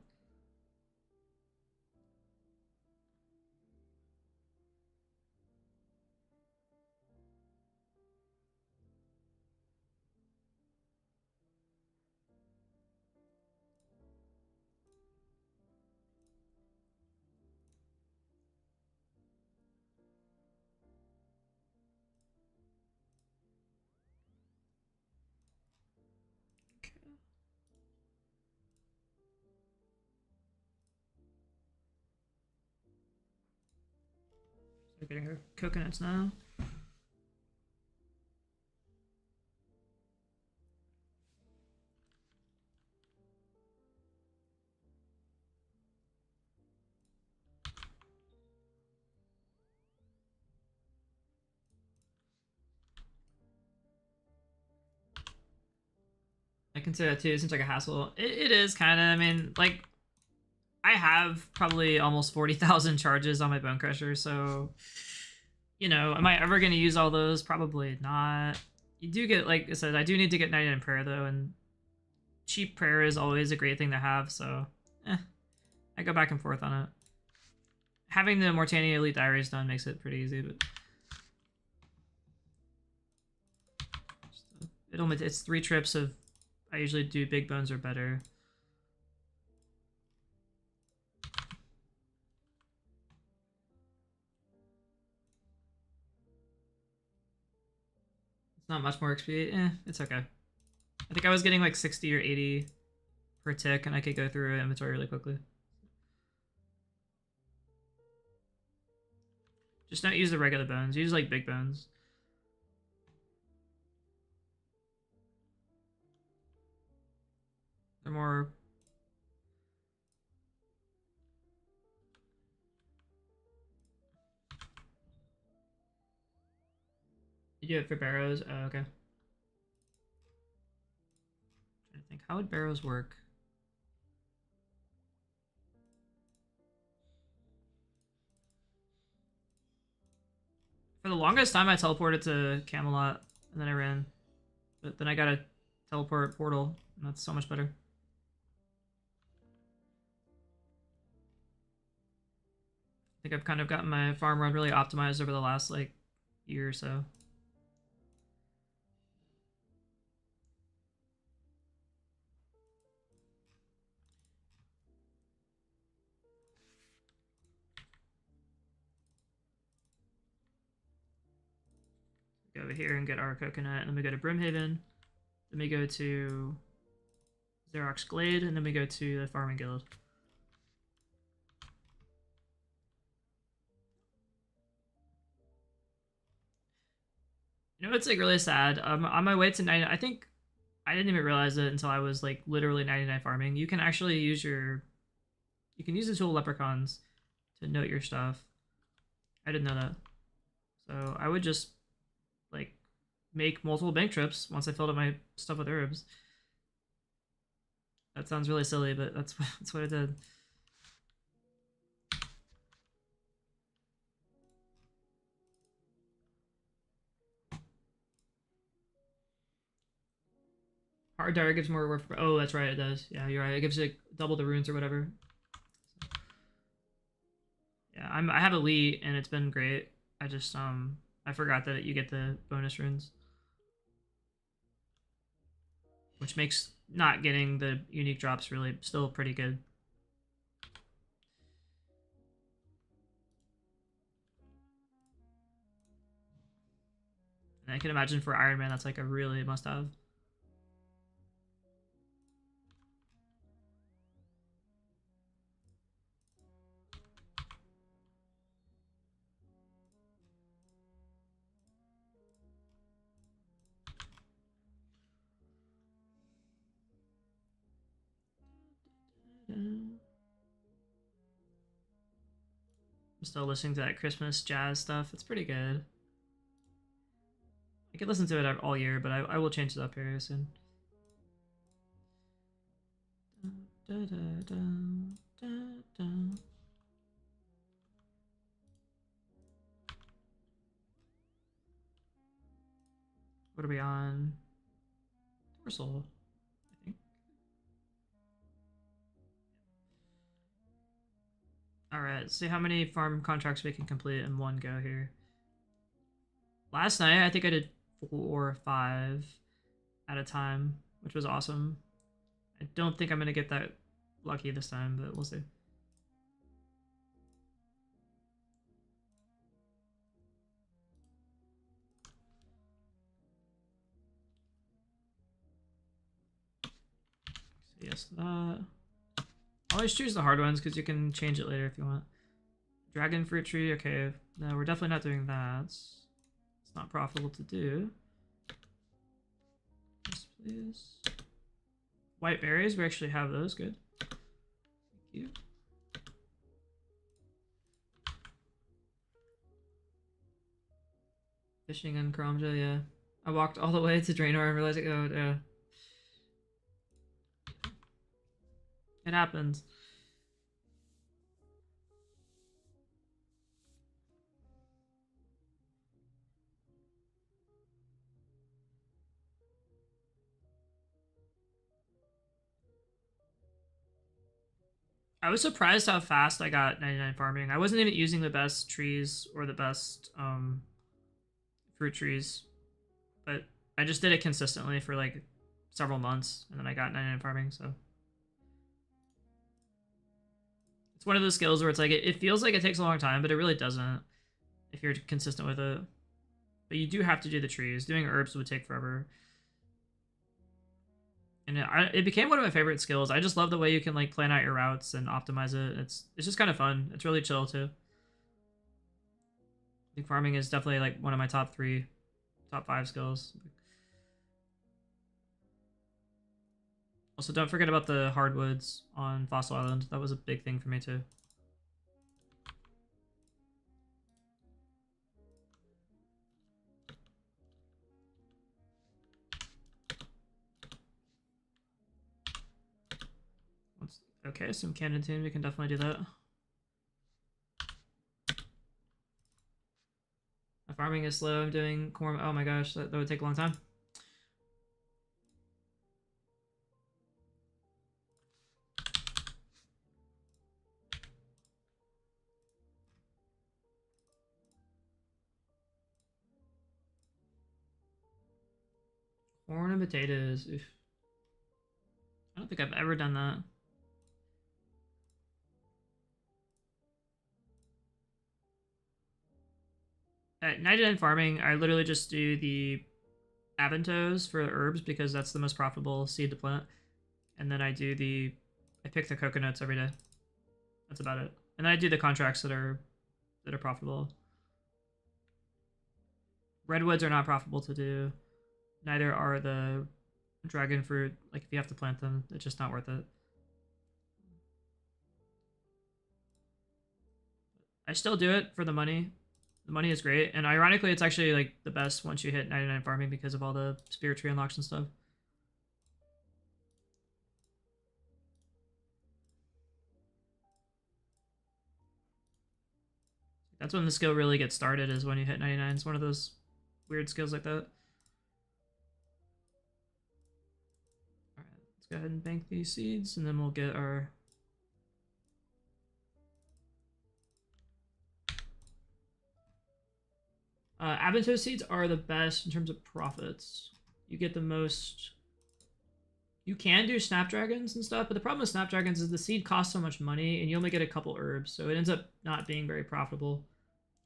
So getting her coconuts now. I consider that too. It seems like a hassle. It is kind of. I mean, like, I have probably almost 40,000 charges on my Bone Crusher, so, you know, am I ever going to use all those? Probably not. You do get, like I said, I do need to get 99 prayer, though, and cheap prayer is always a great thing to have, so, I go back and forth on it. Having the Mortania Elite Diaries done makes it pretty easy, but it's 3 trips of, I usually do big bones or better. It's not much more XP. It's okay. I think I was getting like 60 or 80 per tick, and I could go through an inventory really quickly. Just don't use the regular bones. Use like big bones. They're more. You do it for barrows? Oh, okay. Trying to think, how would barrows work? For the longest time, I teleported to Camelot, and then I ran. But then I got a teleport portal, and that's so much better. I think I've kind of gotten my farm run really optimized over the last, like, year or so. Go over here and get our coconut, and then we go to Brimhaven. Then we go to Xerox Glade, and then we go to the Farming Guild. You know what's like really sad? On my way to 90, I think I didn't even realize it until I was like literally 99 farming. You can actually use you can use the tool Leprechauns to note your stuff. I didn't know that. So I would just like make multiple bank trips once I filled up my stuff with herbs. That sounds really silly, but that's what I did. Hard Dyer gives more work. Oh, that's right, it does. Yeah, you're right. It gives you like, double the runes or whatever. Yeah, I have Elite and it's been great. I just I forgot that you get the bonus runes, which makes not getting the unique drops really still pretty good. And I can imagine for Iron Man that's like a really must have. I'm still listening to that Christmas jazz stuff. It's pretty good. I could listen to it all year, but I will change it up here soon. What are we on? Dorsal, I think. Alright, let's see how many farm contracts we can complete in one go here. Last night, I think I did 4 or 5 at a time, which was awesome. I don't think I'm going to get that lucky this time, but we'll see. So yes, that. Always choose the hard ones because you can change it later if you want. Dragon fruit tree, okay. No, we're definitely not doing that. It's not profitable to do. Yes, please. White berries, we actually have those, good. Thank you. Fishing in Karamja, yeah. I walked all the way to Draenor and realized, oh, yeah. It happens. I was surprised how fast I got 99 farming. I wasn't even using the best trees or the best fruit trees, but I just did it consistently for like several months, and then I got 99 farming, so. It's one of those skills where it's like, it feels like it takes a long time, but it really doesn't if you're consistent with it. But you do have to do the trees. Doing herbs would take forever. And it became one of my favorite skills. I just love the way you can like plan out your routes and optimize it. It's just kind of fun. It's really chill too. I think farming is definitely like one of my top 5 skills. Also, don't forget about the hardwoods on Fossil Island. That was a big thing for me too. Okay, some cannon tune. We can definitely do that. My farming is slow. I'm doing corn. Oh my gosh, that would take a long time. Corn and potatoes. Oof. I don't think I've ever done that. At 99 farming, I literally just do the Aventos for herbs because that's the most profitable seed to plant. And then I pick the coconuts every day. That's about it. And then I do the contracts that are profitable. Redwoods are not profitable to do. Neither are the dragon fruit. Like if you have to plant them, it's just not worth it. I still do it for the money. The money is great, and ironically, it's actually like the best once you hit 99 farming because of all the spirit tree unlocks and stuff. That's when the skill really gets started, is when you hit 99. It's one of those weird skills like that. Alright, let's go ahead and bank these seeds, and then we'll get our... Aventos seeds are the best in terms of profits. You get the most... You can do snapdragons and stuff, but the problem with snapdragons is the seed costs so much money, and you only get a couple herbs, so it ends up not being very profitable.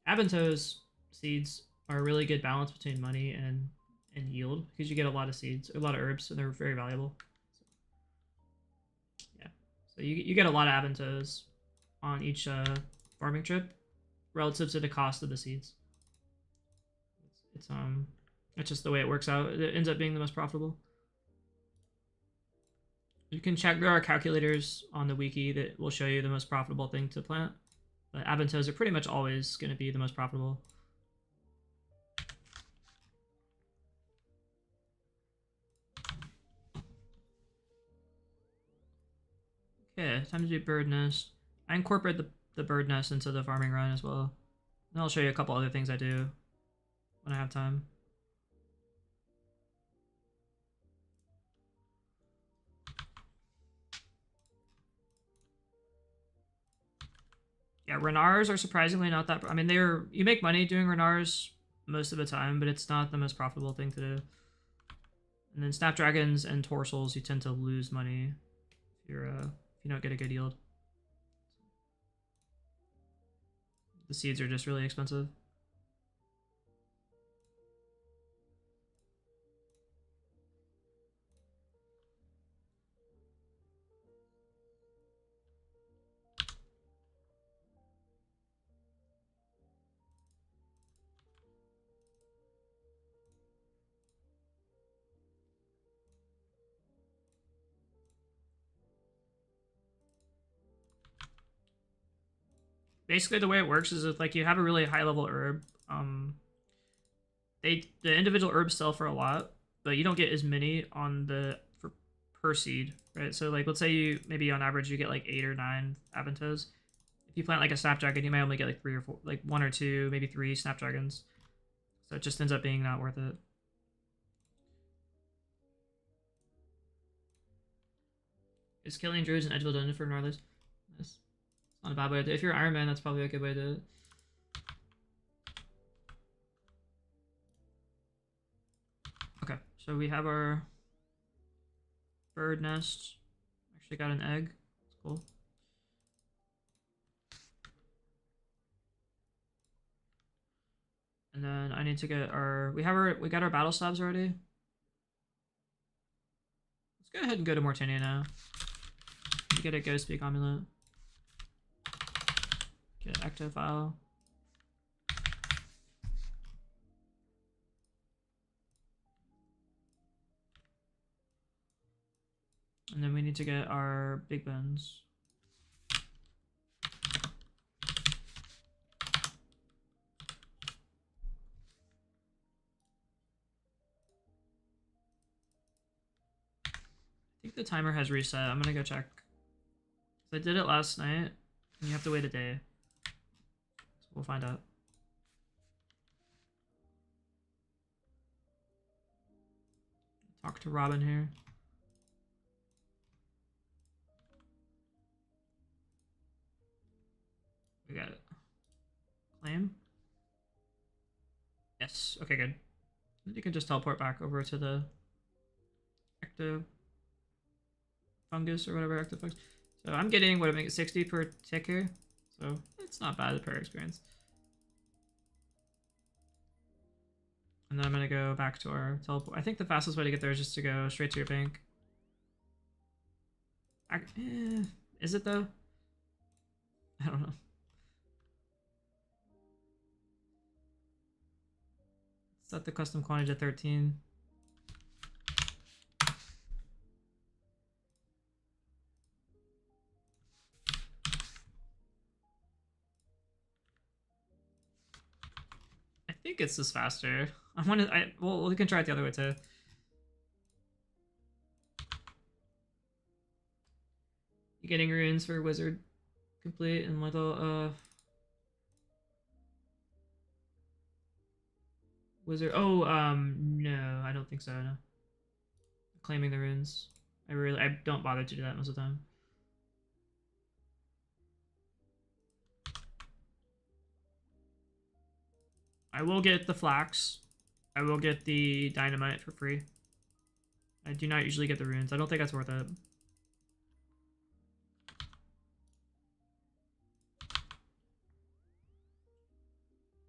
Aventos seeds are a really good balance between money and yield because you get a lot of seeds, a lot of herbs, and they're very valuable. So, yeah, so you get a lot of Aventos on each farming trip relative to the cost of the seeds. It's just the way it works out. It ends up being the most profitable. You can check, there are calculators on the wiki that will show you the most profitable thing to plant. But Aventos are pretty much always going to be the most profitable. Okay, time to do bird nest. I incorporate the bird nest into the farming run as well. And I'll show you a couple other things I do when I have time. Yeah, Renars are surprisingly not that... I mean, you make money doing Renars most of the time, but it's not the most profitable thing to do. And then Snapdragons and Torsals, you tend to lose money if you don't get a good yield. The seeds are just really expensive. Basically, the way it works is if like you have a really high level herb, the individual herbs sell for a lot, but you don't get as many per seed, right? So like let's say you maybe on average you get like 8 or 9 Aventos. If you plant like a Snapdragon, you might only get like 3 or 4, like 1 or 2, maybe 3 Snapdragons. So it just ends up being not worth it. Is killing druids and Edgeville done for Northers? Yes. It's not a bad way to do it. If you're Iron Man, that's probably a good way to do it. Okay, so we have our bird nest. Actually got an egg. That's cool. And then I need to get we got our battle slabs already. Let's go ahead and go to Mortinia now. Get a Ghost Peak Amulet. Get active file. And then we need to get our big bones. I think the timer has reset. I'm gonna go check. I did it last night, and you have to wait a day. So we'll find out. Talk to Robin here. We got it. Claim. Yes. Okay, good. You can just teleport back over to the active fungus or whatever active fungus. So I'm getting what I make 60 per tick here. So it's not bad per experience. And then I'm gonna go back to our teleport. I think the fastest way to get there is just to go straight to your bank. Is it though? I don't know. Set the custom quantity to 13. I think it's just faster. Well, we can try it the other way too. You're getting runes for wizard complete and little wizard. Oh, no, I don't think so. No. Claiming the runes. I don't bother to do that most of the time. I will get the flax. I will get the dynamite for free. I do not usually get the runes. I don't think that's worth it.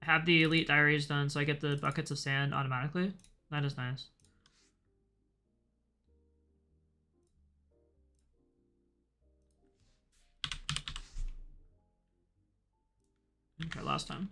I have the elite diaries done, so I get the buckets of sand automatically. That is nice. Okay, last time.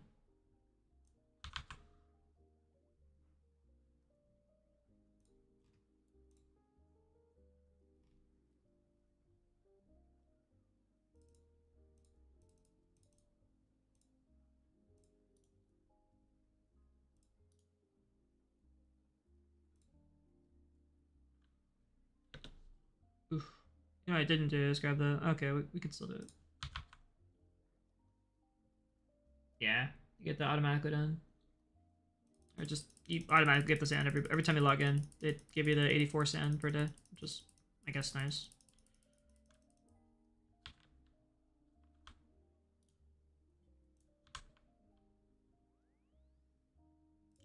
Oof. You know what I didn't do is grab the... Okay, we can still do it. Yeah, you get that automatically done. Or just, you automatically get the sand every time you log in. It give you the 84 sand per day, which is, I guess, nice.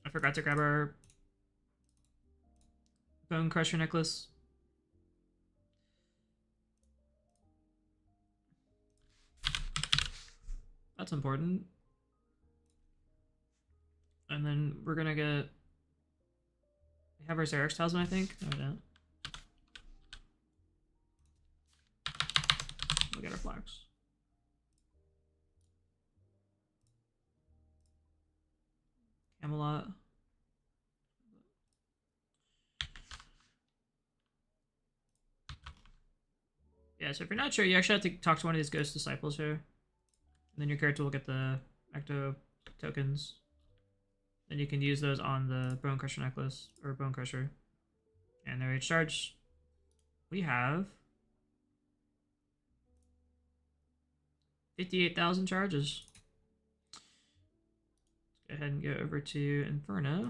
I forgot to grab our bone crusher necklace. That's important. And then we're gonna get... We have our Xerix talisman, I think. No, we don't. We'll get our flax. Camelot. Yeah, so if you're not sure, you actually have to talk to one of these ghost disciples here. And then your character will get the ecto tokens. Then you can use those on the Bone Crusher necklace, or Bone Crusher. And their H charge. We have 58,000 charges. Let's go ahead and go over to Inferno.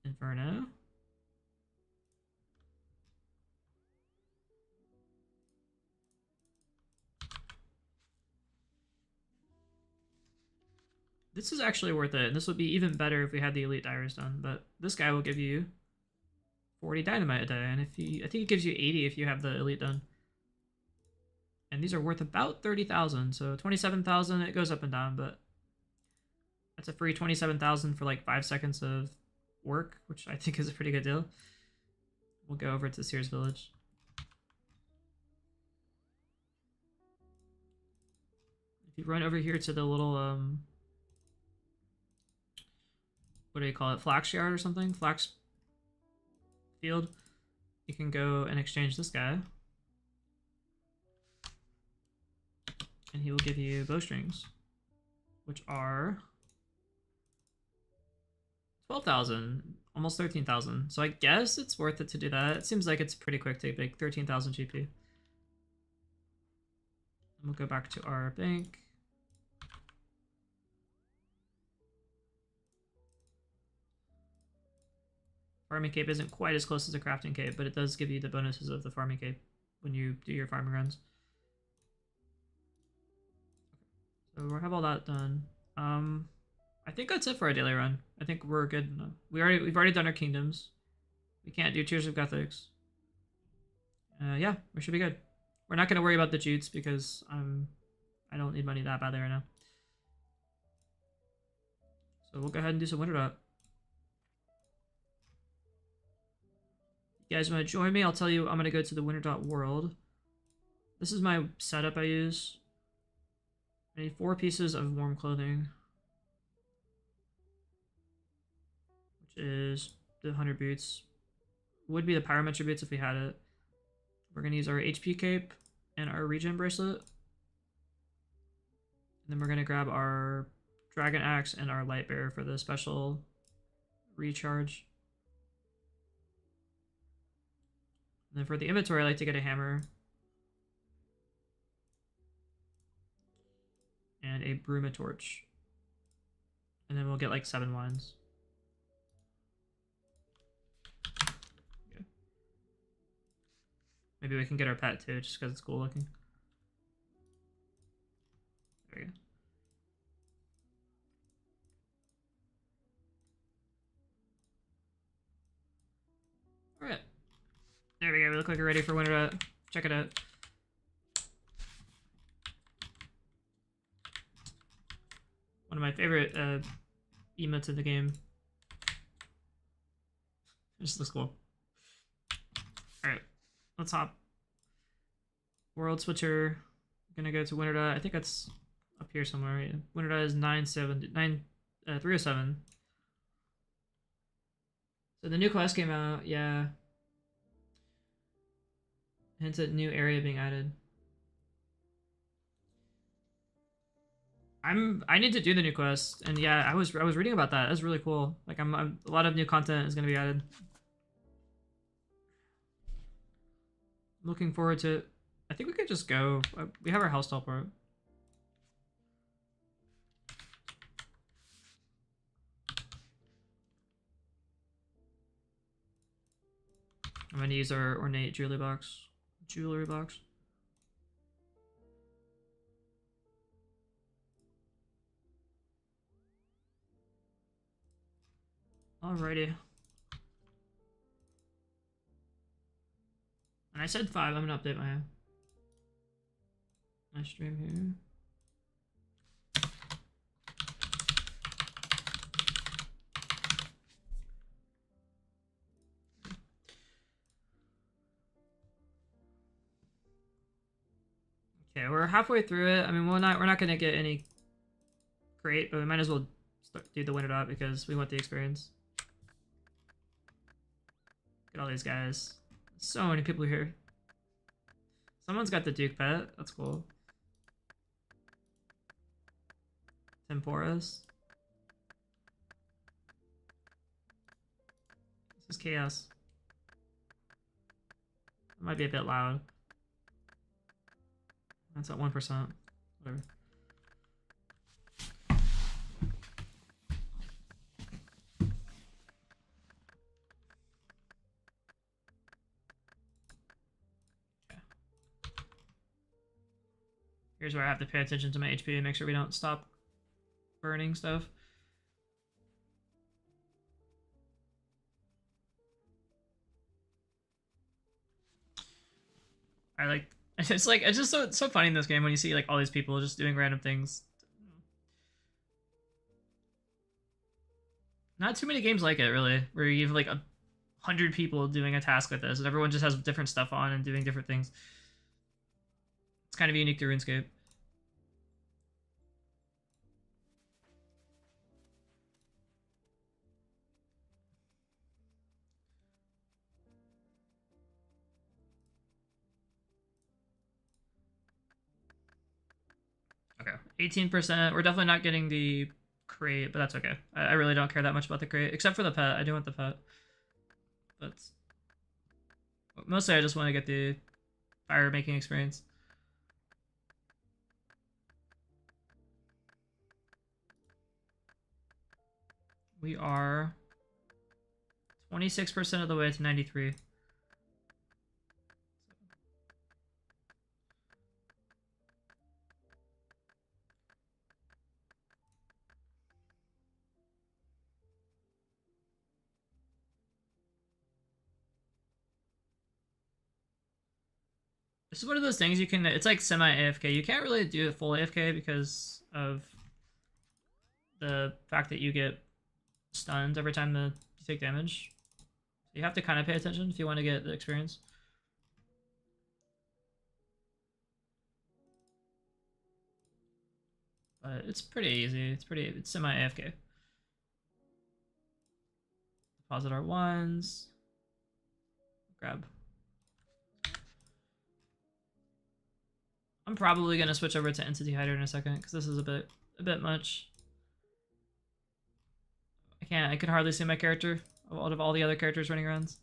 Inferno. This is actually worth it, and this would be even better if we had the elite diaries done, but this guy will give you 40 dynamite a day, and if you, I think it gives you 80 if you have the elite done. And these are worth about 30,000, so 27,000, it goes up and down, but that's a free 27,000 for like 5 seconds of work, which I think is a pretty good deal. We'll go over to Sears Village. If you run over here to the little, what do you call it? Flax yard or something? Flax field, you can go and exchange this guy. And he will give you bowstrings, which are 12,000, almost 13,000. So I guess it's worth it to do that. It seems like it's pretty quick to make 13,000 GP. And we'll go back to our bank. Farming cape isn't quite as close as a crafting cape, but it does give you the bonuses of the farming cape when you do your farming runs. So we'll have all that done. I think that's it for our daily run. I think we're good enough. We've already done our kingdoms. We can't do Tears of Gothics. Yeah, we should be good. We're not gonna worry about the jutes because I don't need money that badly right now. So we'll go ahead and do some winter dot. You guys want to join me? I'll tell you. I'm gonna go to the winter dot world. This is my setup I use. I need 4 pieces of warm clothing, which is the 100 boots. Would be the pyrometric boots if we had it. We're gonna use our HP cape and our regen bracelet, and then we're gonna grab our dragon axe and our light bear for the special recharge. And then for the inventory, I like to get a hammer and a bruma torch, and then we'll get like 7 wines. Okay. Maybe we can get our pet too, just because it's cool looking. There we go. Alright. There we go, we look like we're ready for winter. Check it out. One of my favorite emotes in the game. It just looks cool. Alright, let's hop. World switcher. Gonna go to winter dot. I think that's up here somewhere. Yeah. Winter dot is 307. So the new quest came out, yeah. Hence a new area being added. I need to do the new quest, and yeah, I was reading about that. That's really cool. Like a lot of new content is gonna be added. Looking forward to it. I think we could just go. We have our house teleport. I'm gonna use our ornate jewelry box. Alrighty. And I said 5. I'm gonna update my stream here. Okay, we're halfway through it. I mean, we're not gonna get any great, but we might as well do the winter dot because we want the experience. Look at all these guys. So many people here. Someone's got the Duke pet. That's cool. Temporis. This is chaos. It might be a bit loud. That's at 1%. Whatever. Here's where I have to pay attention to my HP and make sure we don't stop burning stuff. It's just so funny in this game when you see like all these people just doing random things. Not too many games like it really, where you have like 100 people doing a task like this, and everyone just has different stuff on and doing different things. It's kind of unique to RuneScape. 18%. We're definitely not getting the crate, but that's okay. I really don't care that much about the crate, except for the pet. I do want the pet. But mostly I just want to get the fire making experience. We are 26% of the way to 93. This is one of those things you can, it's like semi-AFK. You can't really do it full AFK because of the fact that you get stunned every time you take damage. You have to kind of pay attention if you want to get the experience. But it's pretty easy. It's semi-AFK. Deposit our ones. Grab. I'm probably gonna switch over to Entity Hider in a second because this is a bit much. I could hardly see my character out of all the other characters running around.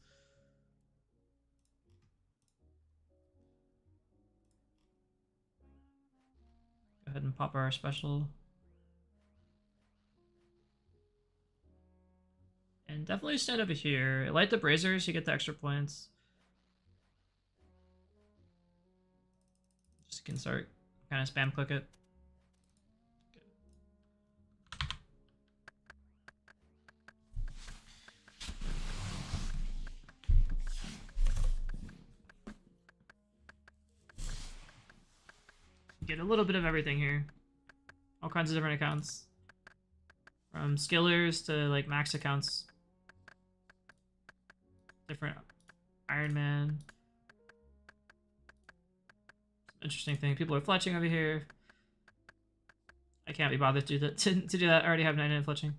Go ahead and pop our special. And definitely stand over here. Light the braziers, you get the extra points. Just can start kind of spam click it. Get a little bit of everything here. All kinds of different accounts. From skillers to like max accounts. Different Iron Man. Interesting thing. People are fletching over here. I can't be bothered to do that. To do that, I already have 9 fletching.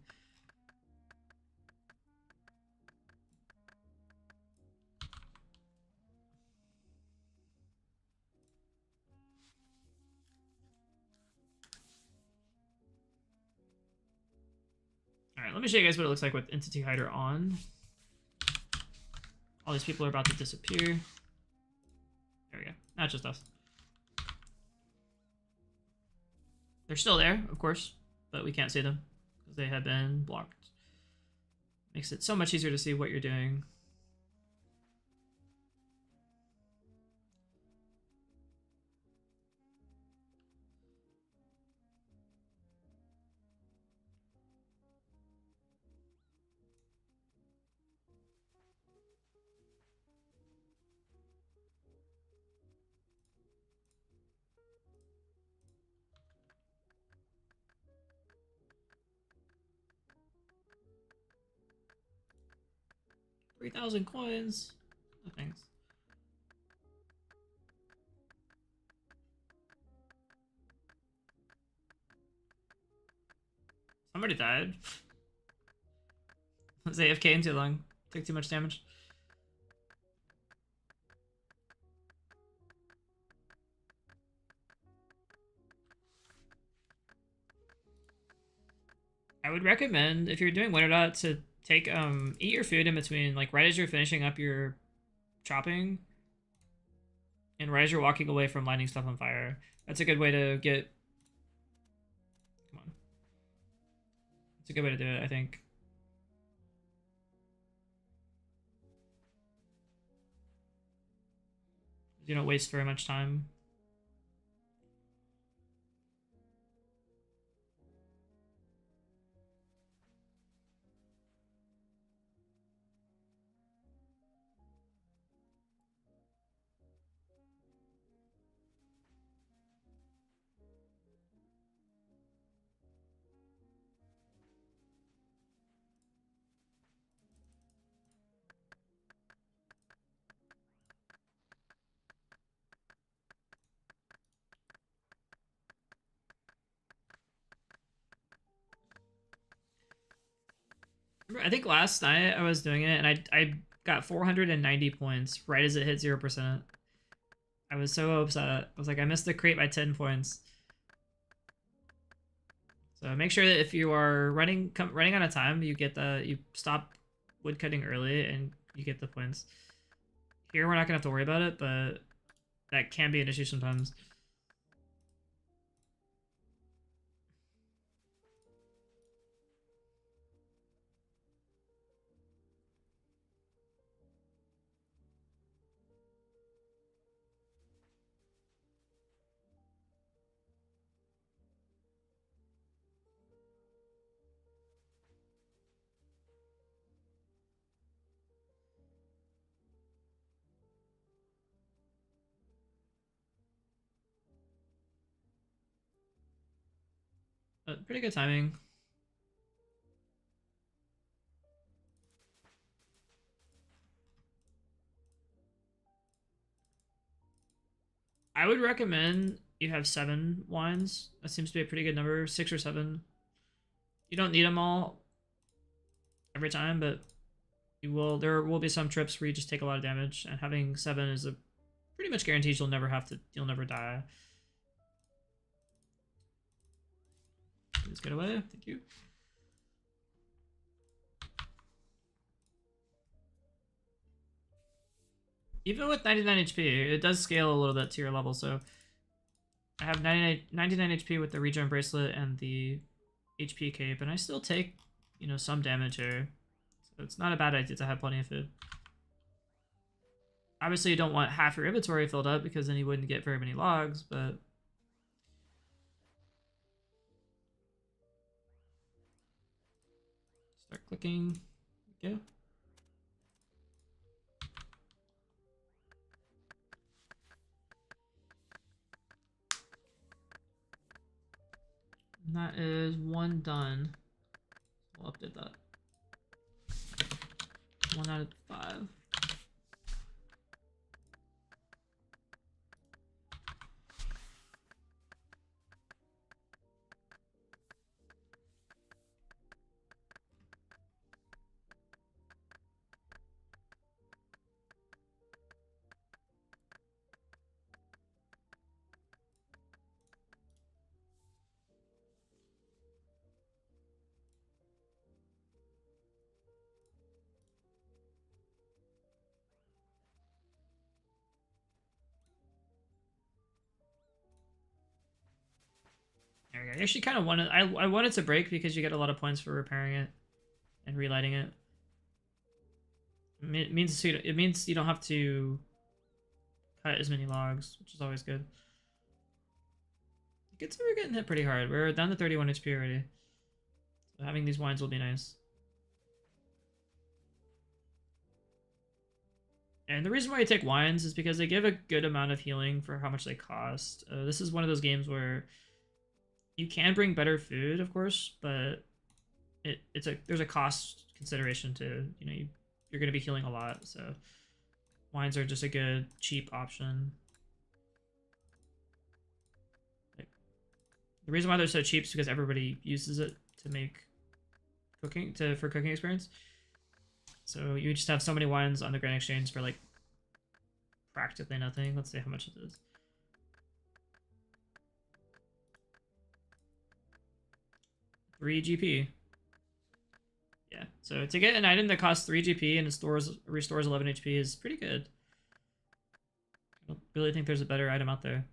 Alright, let me show you guys what it looks like with Entity Hider on. All these people are about to disappear. There we go. Not just us. They're still there, of course, but we can't see them because they have been blocked. Makes it so much easier to see what you're doing. $3,000 coins. No thanks. Somebody died. Was AFK too long. Took too much damage. I would recommend, if you're doing winter dot, to take eat your food in between, like right as you're finishing up your chopping and right as you're walking away from lighting stuff on fire. That's a good way to get, come on, it's a good way to do it, I think. You don't waste very much time. I think last night I was doing it and I got 490 points right as it hit 0%. I was so upset. I was like, I missed the crate by 10 points. So make sure that if you are running out of time, you stop wood cutting early and you get the points. Here we're not gonna have to worry about it, but that can be an issue sometimes. But pretty good timing. I would recommend you have 7 wines. That seems to be a pretty good number, 6 or 7. You don't need them all every time, but you will. There will be some trips where you just take a lot of damage, and having 7 is a pretty much guarantees you'll never die. Please get away. Thank you. Even with 99 HP, it does scale a little bit to your level, so I have 99 HP with the regen bracelet and the HP cape, and I still take, some damage here. So it's not a bad idea to have plenty of food. Obviously, you don't want half your inventory filled up because then you wouldn't get very many logs, but... Start clicking. Go. And that is 1 done. We'll update that. 1 out of 5. There we go. I actually kind of wanted... I wanted to break because you get a lot of points for repairing it and relighting it. It means you don't have to cut as many logs, which is always good. We're getting hit pretty hard. We're down to 31 HP already. So having these wines will be nice. And the reason why you take wines is because they give a good amount of healing for how much they cost. This is one of those games where you can bring better food, of course, but there's a cost consideration to, you're going to be healing a lot, so wines are just a good, cheap option. The reason why they're so cheap is because everybody uses it to make for cooking experience. So you just have so many wines on the Grand Exchange for like practically nothing. Let's see how much it is. $3 GP. Yeah, so to get an item that costs 3 GP and restores 11 HP is pretty good. I don't really think there's a better item out there.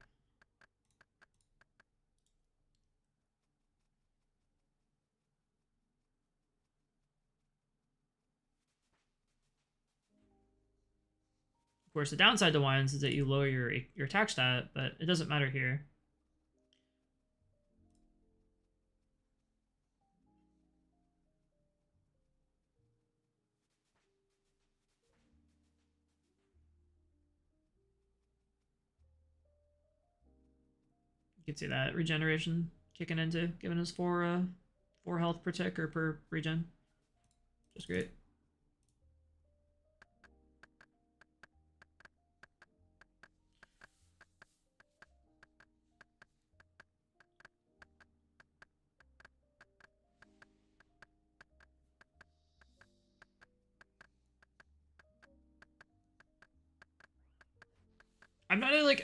Of course, the downside to wines is that you lower your attack stat, but it doesn't matter here. You can see that regeneration kicking into, giving us 4 health per tick or per regen. Just great.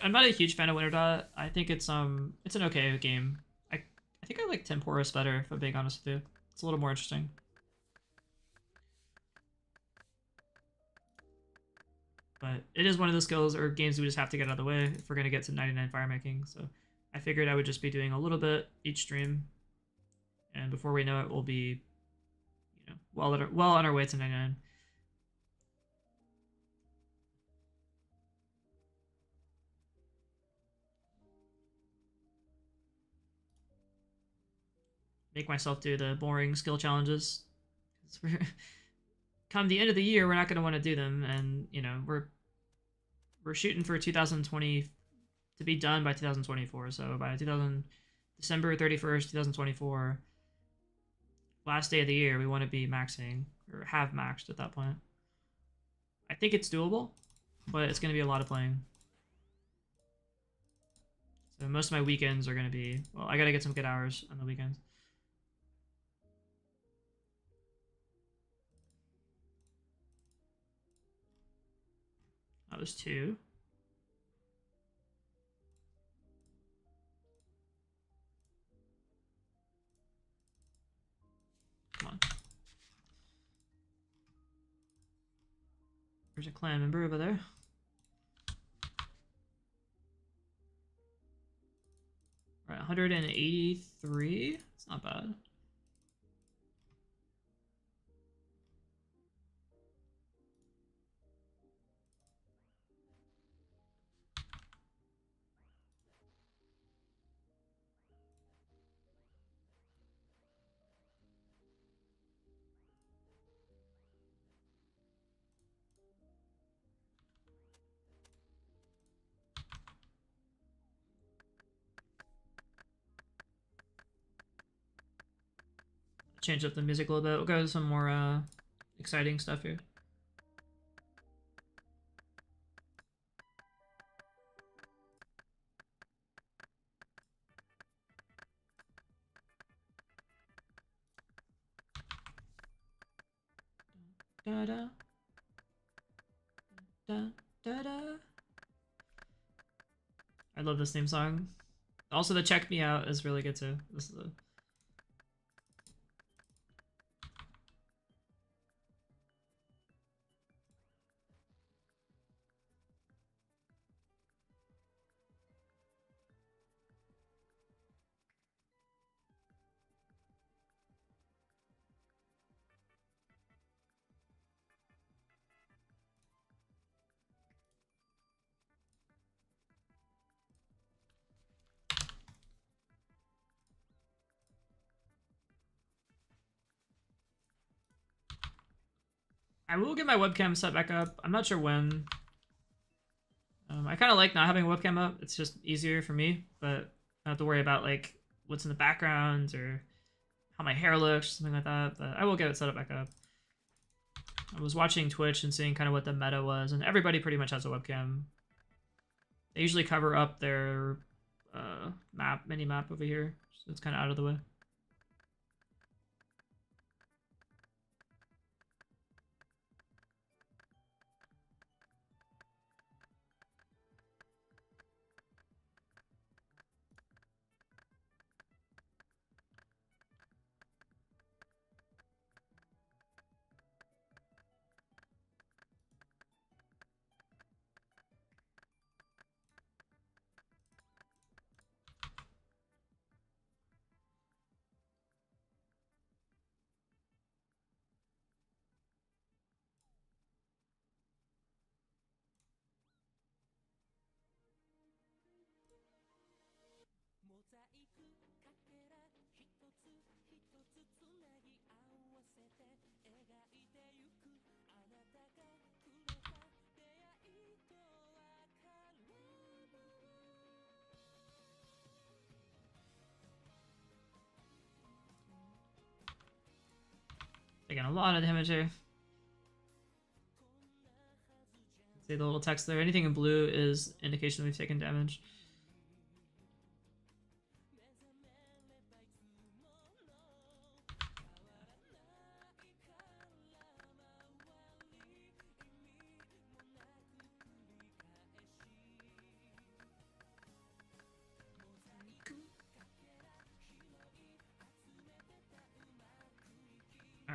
I'm not a huge fan of Winter Dot. I think it's an okay game. I think think I like Temporis better, if I'm being honest with you. It's a little more interesting. But it is one of the skills or games we just have to get out of the way if we're going to get to 99 fire making. So I figured I would just be doing a little bit each stream. And before we know it, we'll be, you know, well on our way to 99. Make myself do the boring skill challenges. Come the end of the year, we're not going to want to do them, and you know we're shooting for 2020 to be done by 2024. So by December 31st, 2024, last day of the year, we want to be maxing or have maxed at that point. I think it's doable, but it's going to be a lot of playing. So most of my weekends are going to be, well, I got to get some good hours on the weekends. That was 2. Come on. There's a clan member over there. All right, 183. It's not bad. Change up the music a little bit. We'll go to some more exciting stuff here. Da da da da da. I love this theme song. Also, the "Check Me Out" is really good too. This is a I will get my webcam set back up. I'm not sure when. I kind of like not having a webcam up. It's just easier for me, but I don't have to worry about like what's in the background or how my hair looks, something like that. But I will get it set up back up. I was watching Twitch and seeing kind of what the meta was, and everybody pretty much has a webcam. They usually cover up their mini map over here, so it's kind of out of the way. Taking a lot of damage here. See the little text there. Anything in blue is indication we've taken damage.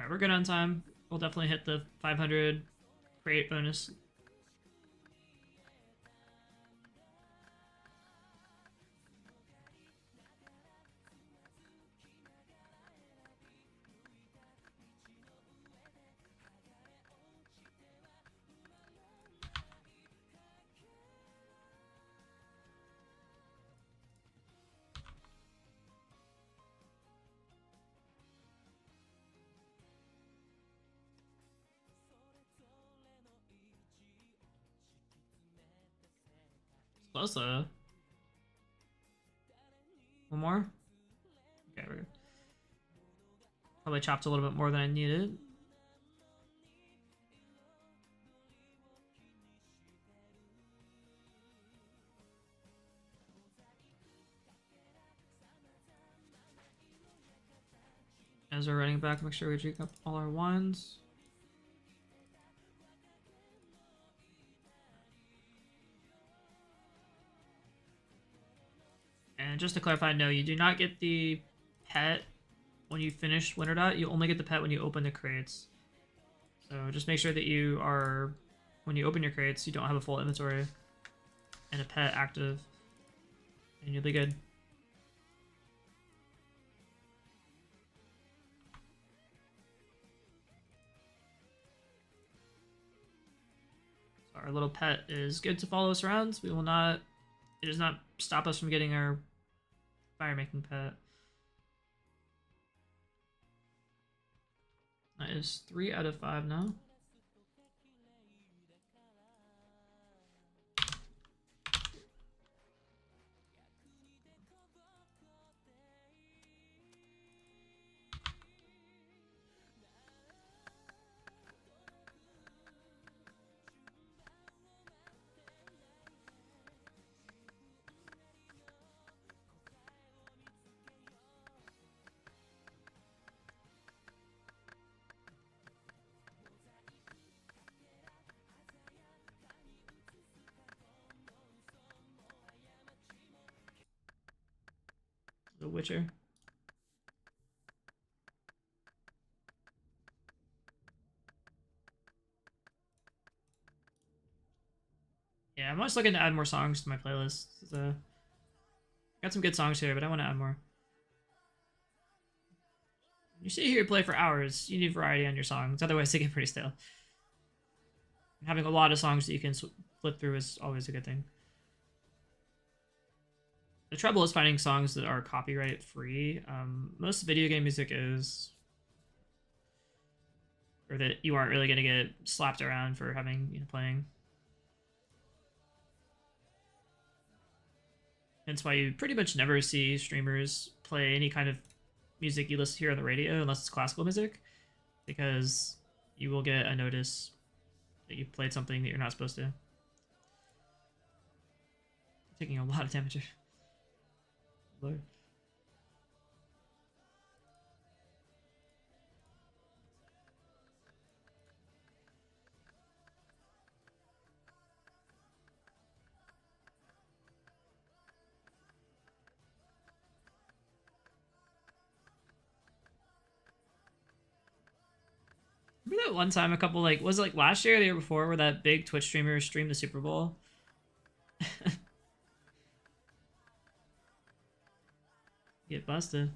Alright, we're good on time. We'll definitely hit the 500 crate bonus. Close though. One more? Okay, we're good. Probably chopped a little bit more than I needed. As we're running back, make sure we drink up all our ones. And just to clarify, no, you do not get the pet when you finish Winter Dot. You only get the pet when you open the crates. So just make sure that you are, when you open your crates, you don't have a full inventory and a pet active, and you'll be good. So our little pet is good to follow us around. We will not, it does not stop us from getting our fire making pet. That is 3 out of 5 now. The Witcher. Yeah, I'm always looking to add more songs to my playlist. Got some good songs here, but I want to add more. You sit here and play for hours, you need variety on your songs, otherwise they get pretty stale. Having a lot of songs that you can flip through is always a good thing. The trouble is finding songs that are copyright free. Most video game music is, or that you aren't really going to get slapped around for having, you know, playing. That's why you pretty much never see streamers play any kind of music you listen to here on the radio unless it's classical music, because you will get a notice that you played something that you're not supposed to. Taking a lot of damage. Lord. Remember that one time a couple, like, was it like last year or the year before, where that big Twitch streamer streamed the Super Bowl? Get busted.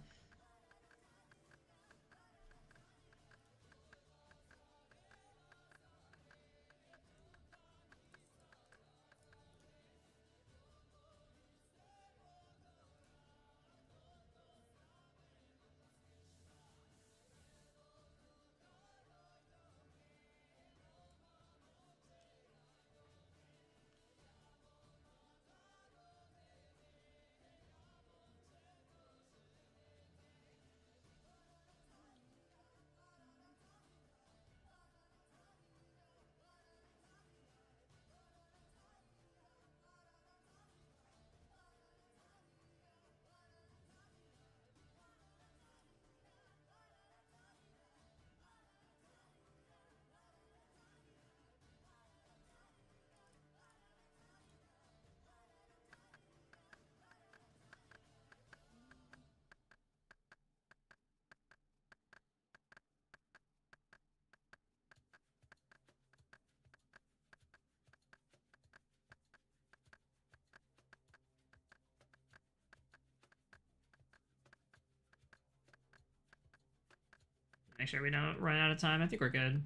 Make sure we don't run out of time. I think we're good.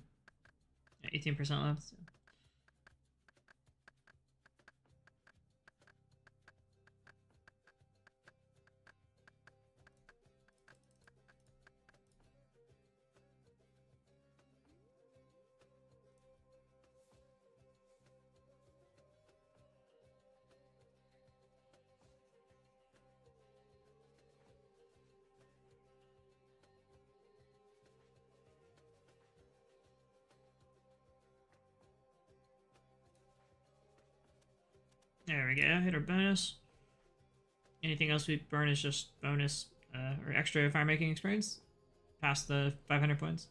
18% left. So. There we go, hit our bonus. Anything else we burn is just bonus or extra fire making experience past the 500 points.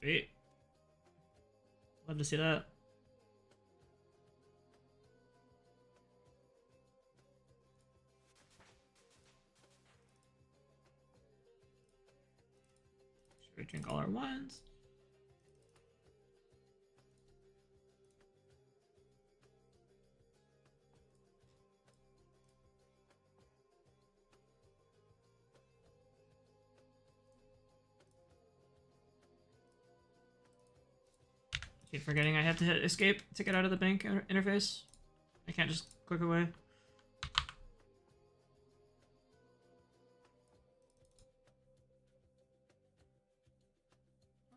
Sweet. Love to see that. Should we drink all our wines? Keep forgetting I have to hit escape to get out of the bank interface. I can't just click away.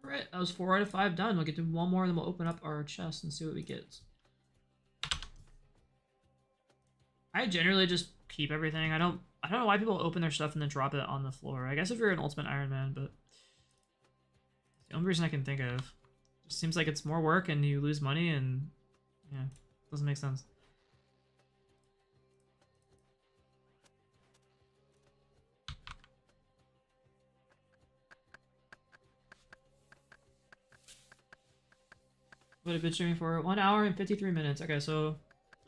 Alright, that was 4 out of 5 done. We'll get to one more and then we'll open up our chest and see what we get. I generally just keep everything. I don't know why people open their stuff and then drop it on the floor. I guess if you're an Ultimate Iron Man, but it's the only reason I can think of. Just seems like it's more work and you lose money and yeah, doesn't make sense. What have been streaming for 1 hour and 53 minutes. Okay, so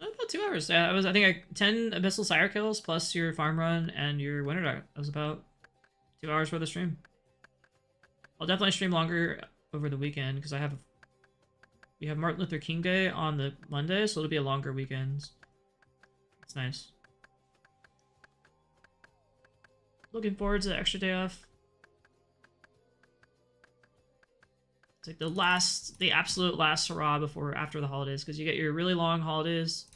about 2 hours. Yeah, I think 10 Abyssal Sire kills plus your farm run and your winter dark. That was about 2 hours for the stream. I'll definitely stream longer over the weekend because we have Martin Luther King Day on the Monday, so it'll be a longer weekend. It's nice. Looking forward to the extra day off. It's like the absolute last hurrah after the holidays, because you get your really long holidays.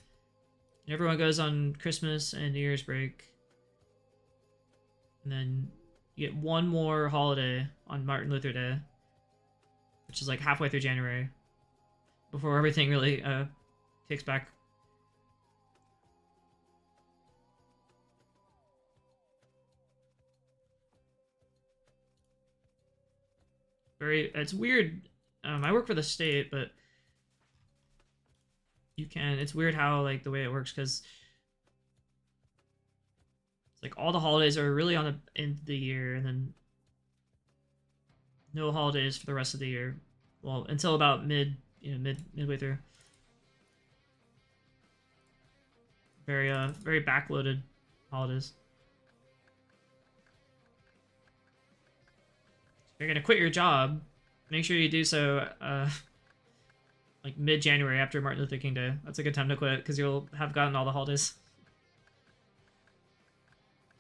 And everyone goes on Christmas and New Year's break. And then you get one more holiday on Martin Luther Day, which is like halfway through January, before everything really kicks back. It's weird. I work for the state, but it's weird how like the way it works, because it's like all the holidays are really on the end of the year, and then no holidays for the rest of the year. Well, until about midway through. Very backloaded holidays. If you're gonna quit your job, make sure you do so like mid-January after Martin Luther King Day. That's a good time to quit because you'll have gotten all the holidays.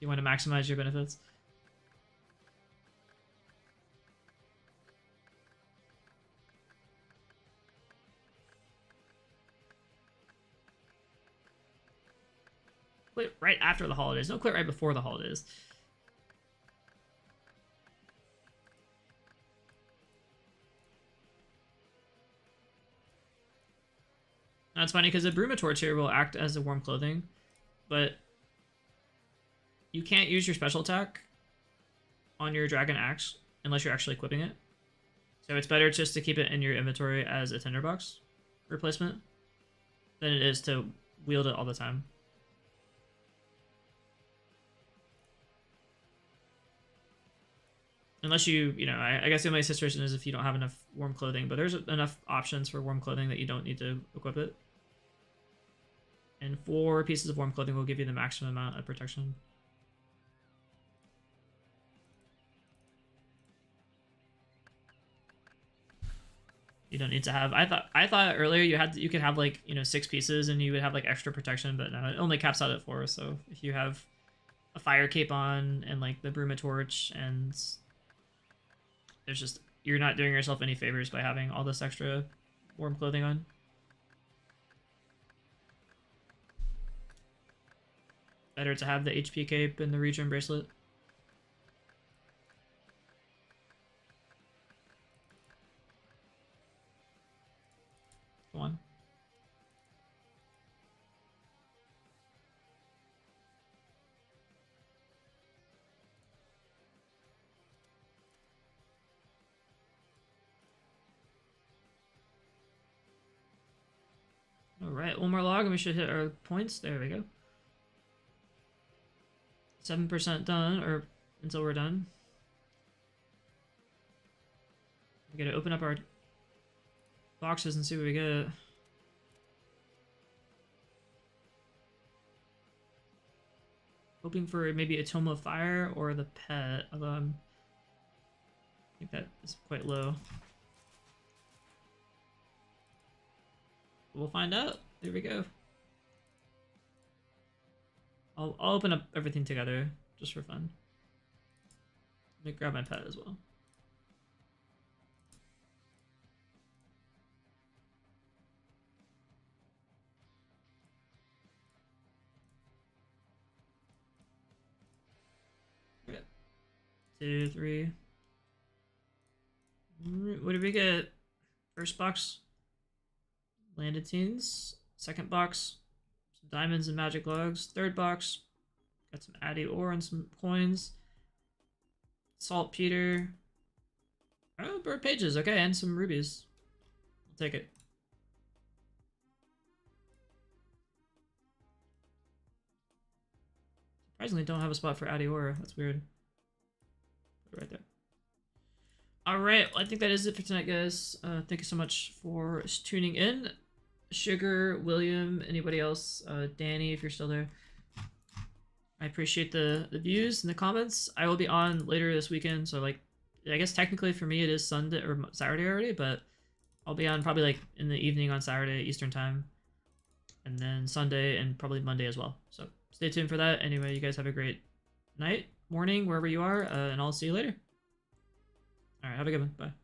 You want to maximize your benefits. Quit right after the holidays. Don't quit right before the holidays. That's funny because the Bruma Torch here will act as a warm clothing, but you can't use your special attack on your Dragon Axe unless you're actually equipping it. So it's better just to keep it in your inventory as a tinderbox replacement than it is to wield it all the time. Unless I guess the only situation is if you don't have enough warm clothing, but there's enough options for warm clothing that you don't need to equip it. And 4 pieces of warm clothing will give you the maximum amount of protection. You don't need to have. I thought earlier you could have like 6 pieces and you would have like extra protection, but no, it only caps out at 4. So if you have a fire cape on and like the Bruma torch, and there's just, you're not doing yourself any favors by having all this extra warm clothing on. Better to have the HP cape and the regen bracelet. Go on. Alright, one more log and we should hit our points. There we go. 7% done, or until we're done. We gotta open up our boxes and see what we get. Hoping for maybe a Tome of Fire or the pet, although I think that is quite low. We'll find out. There we go. I'll open up everything together just for fun. Let me grab my pet as well. Okay. 2, 3. What did we get? First box, landed teens. Second box, some diamonds and magic logs. Third box, got some Addy ore and some coins. Saltpeter. Oh, bird pages. Okay, and some rubies. I'll take it. Surprisingly, don't have a spot for Addy ore. That's weird. Put it right there. Alright, well, I think that is it for tonight, guys. Thank you so much for tuning in. Sugar, William, anybody else, Danny, if you're still there. I appreciate the views and the comments. I will be on later this weekend, so like, I guess technically for me it is Sunday or Saturday already, but I'll be on probably like in the evening on Saturday Eastern time, and then Sunday and probably Monday as well. So stay tuned for that. Anyway, you guys have a great night, morning, wherever you are, and I'll see you later. All right, have a good one. Bye.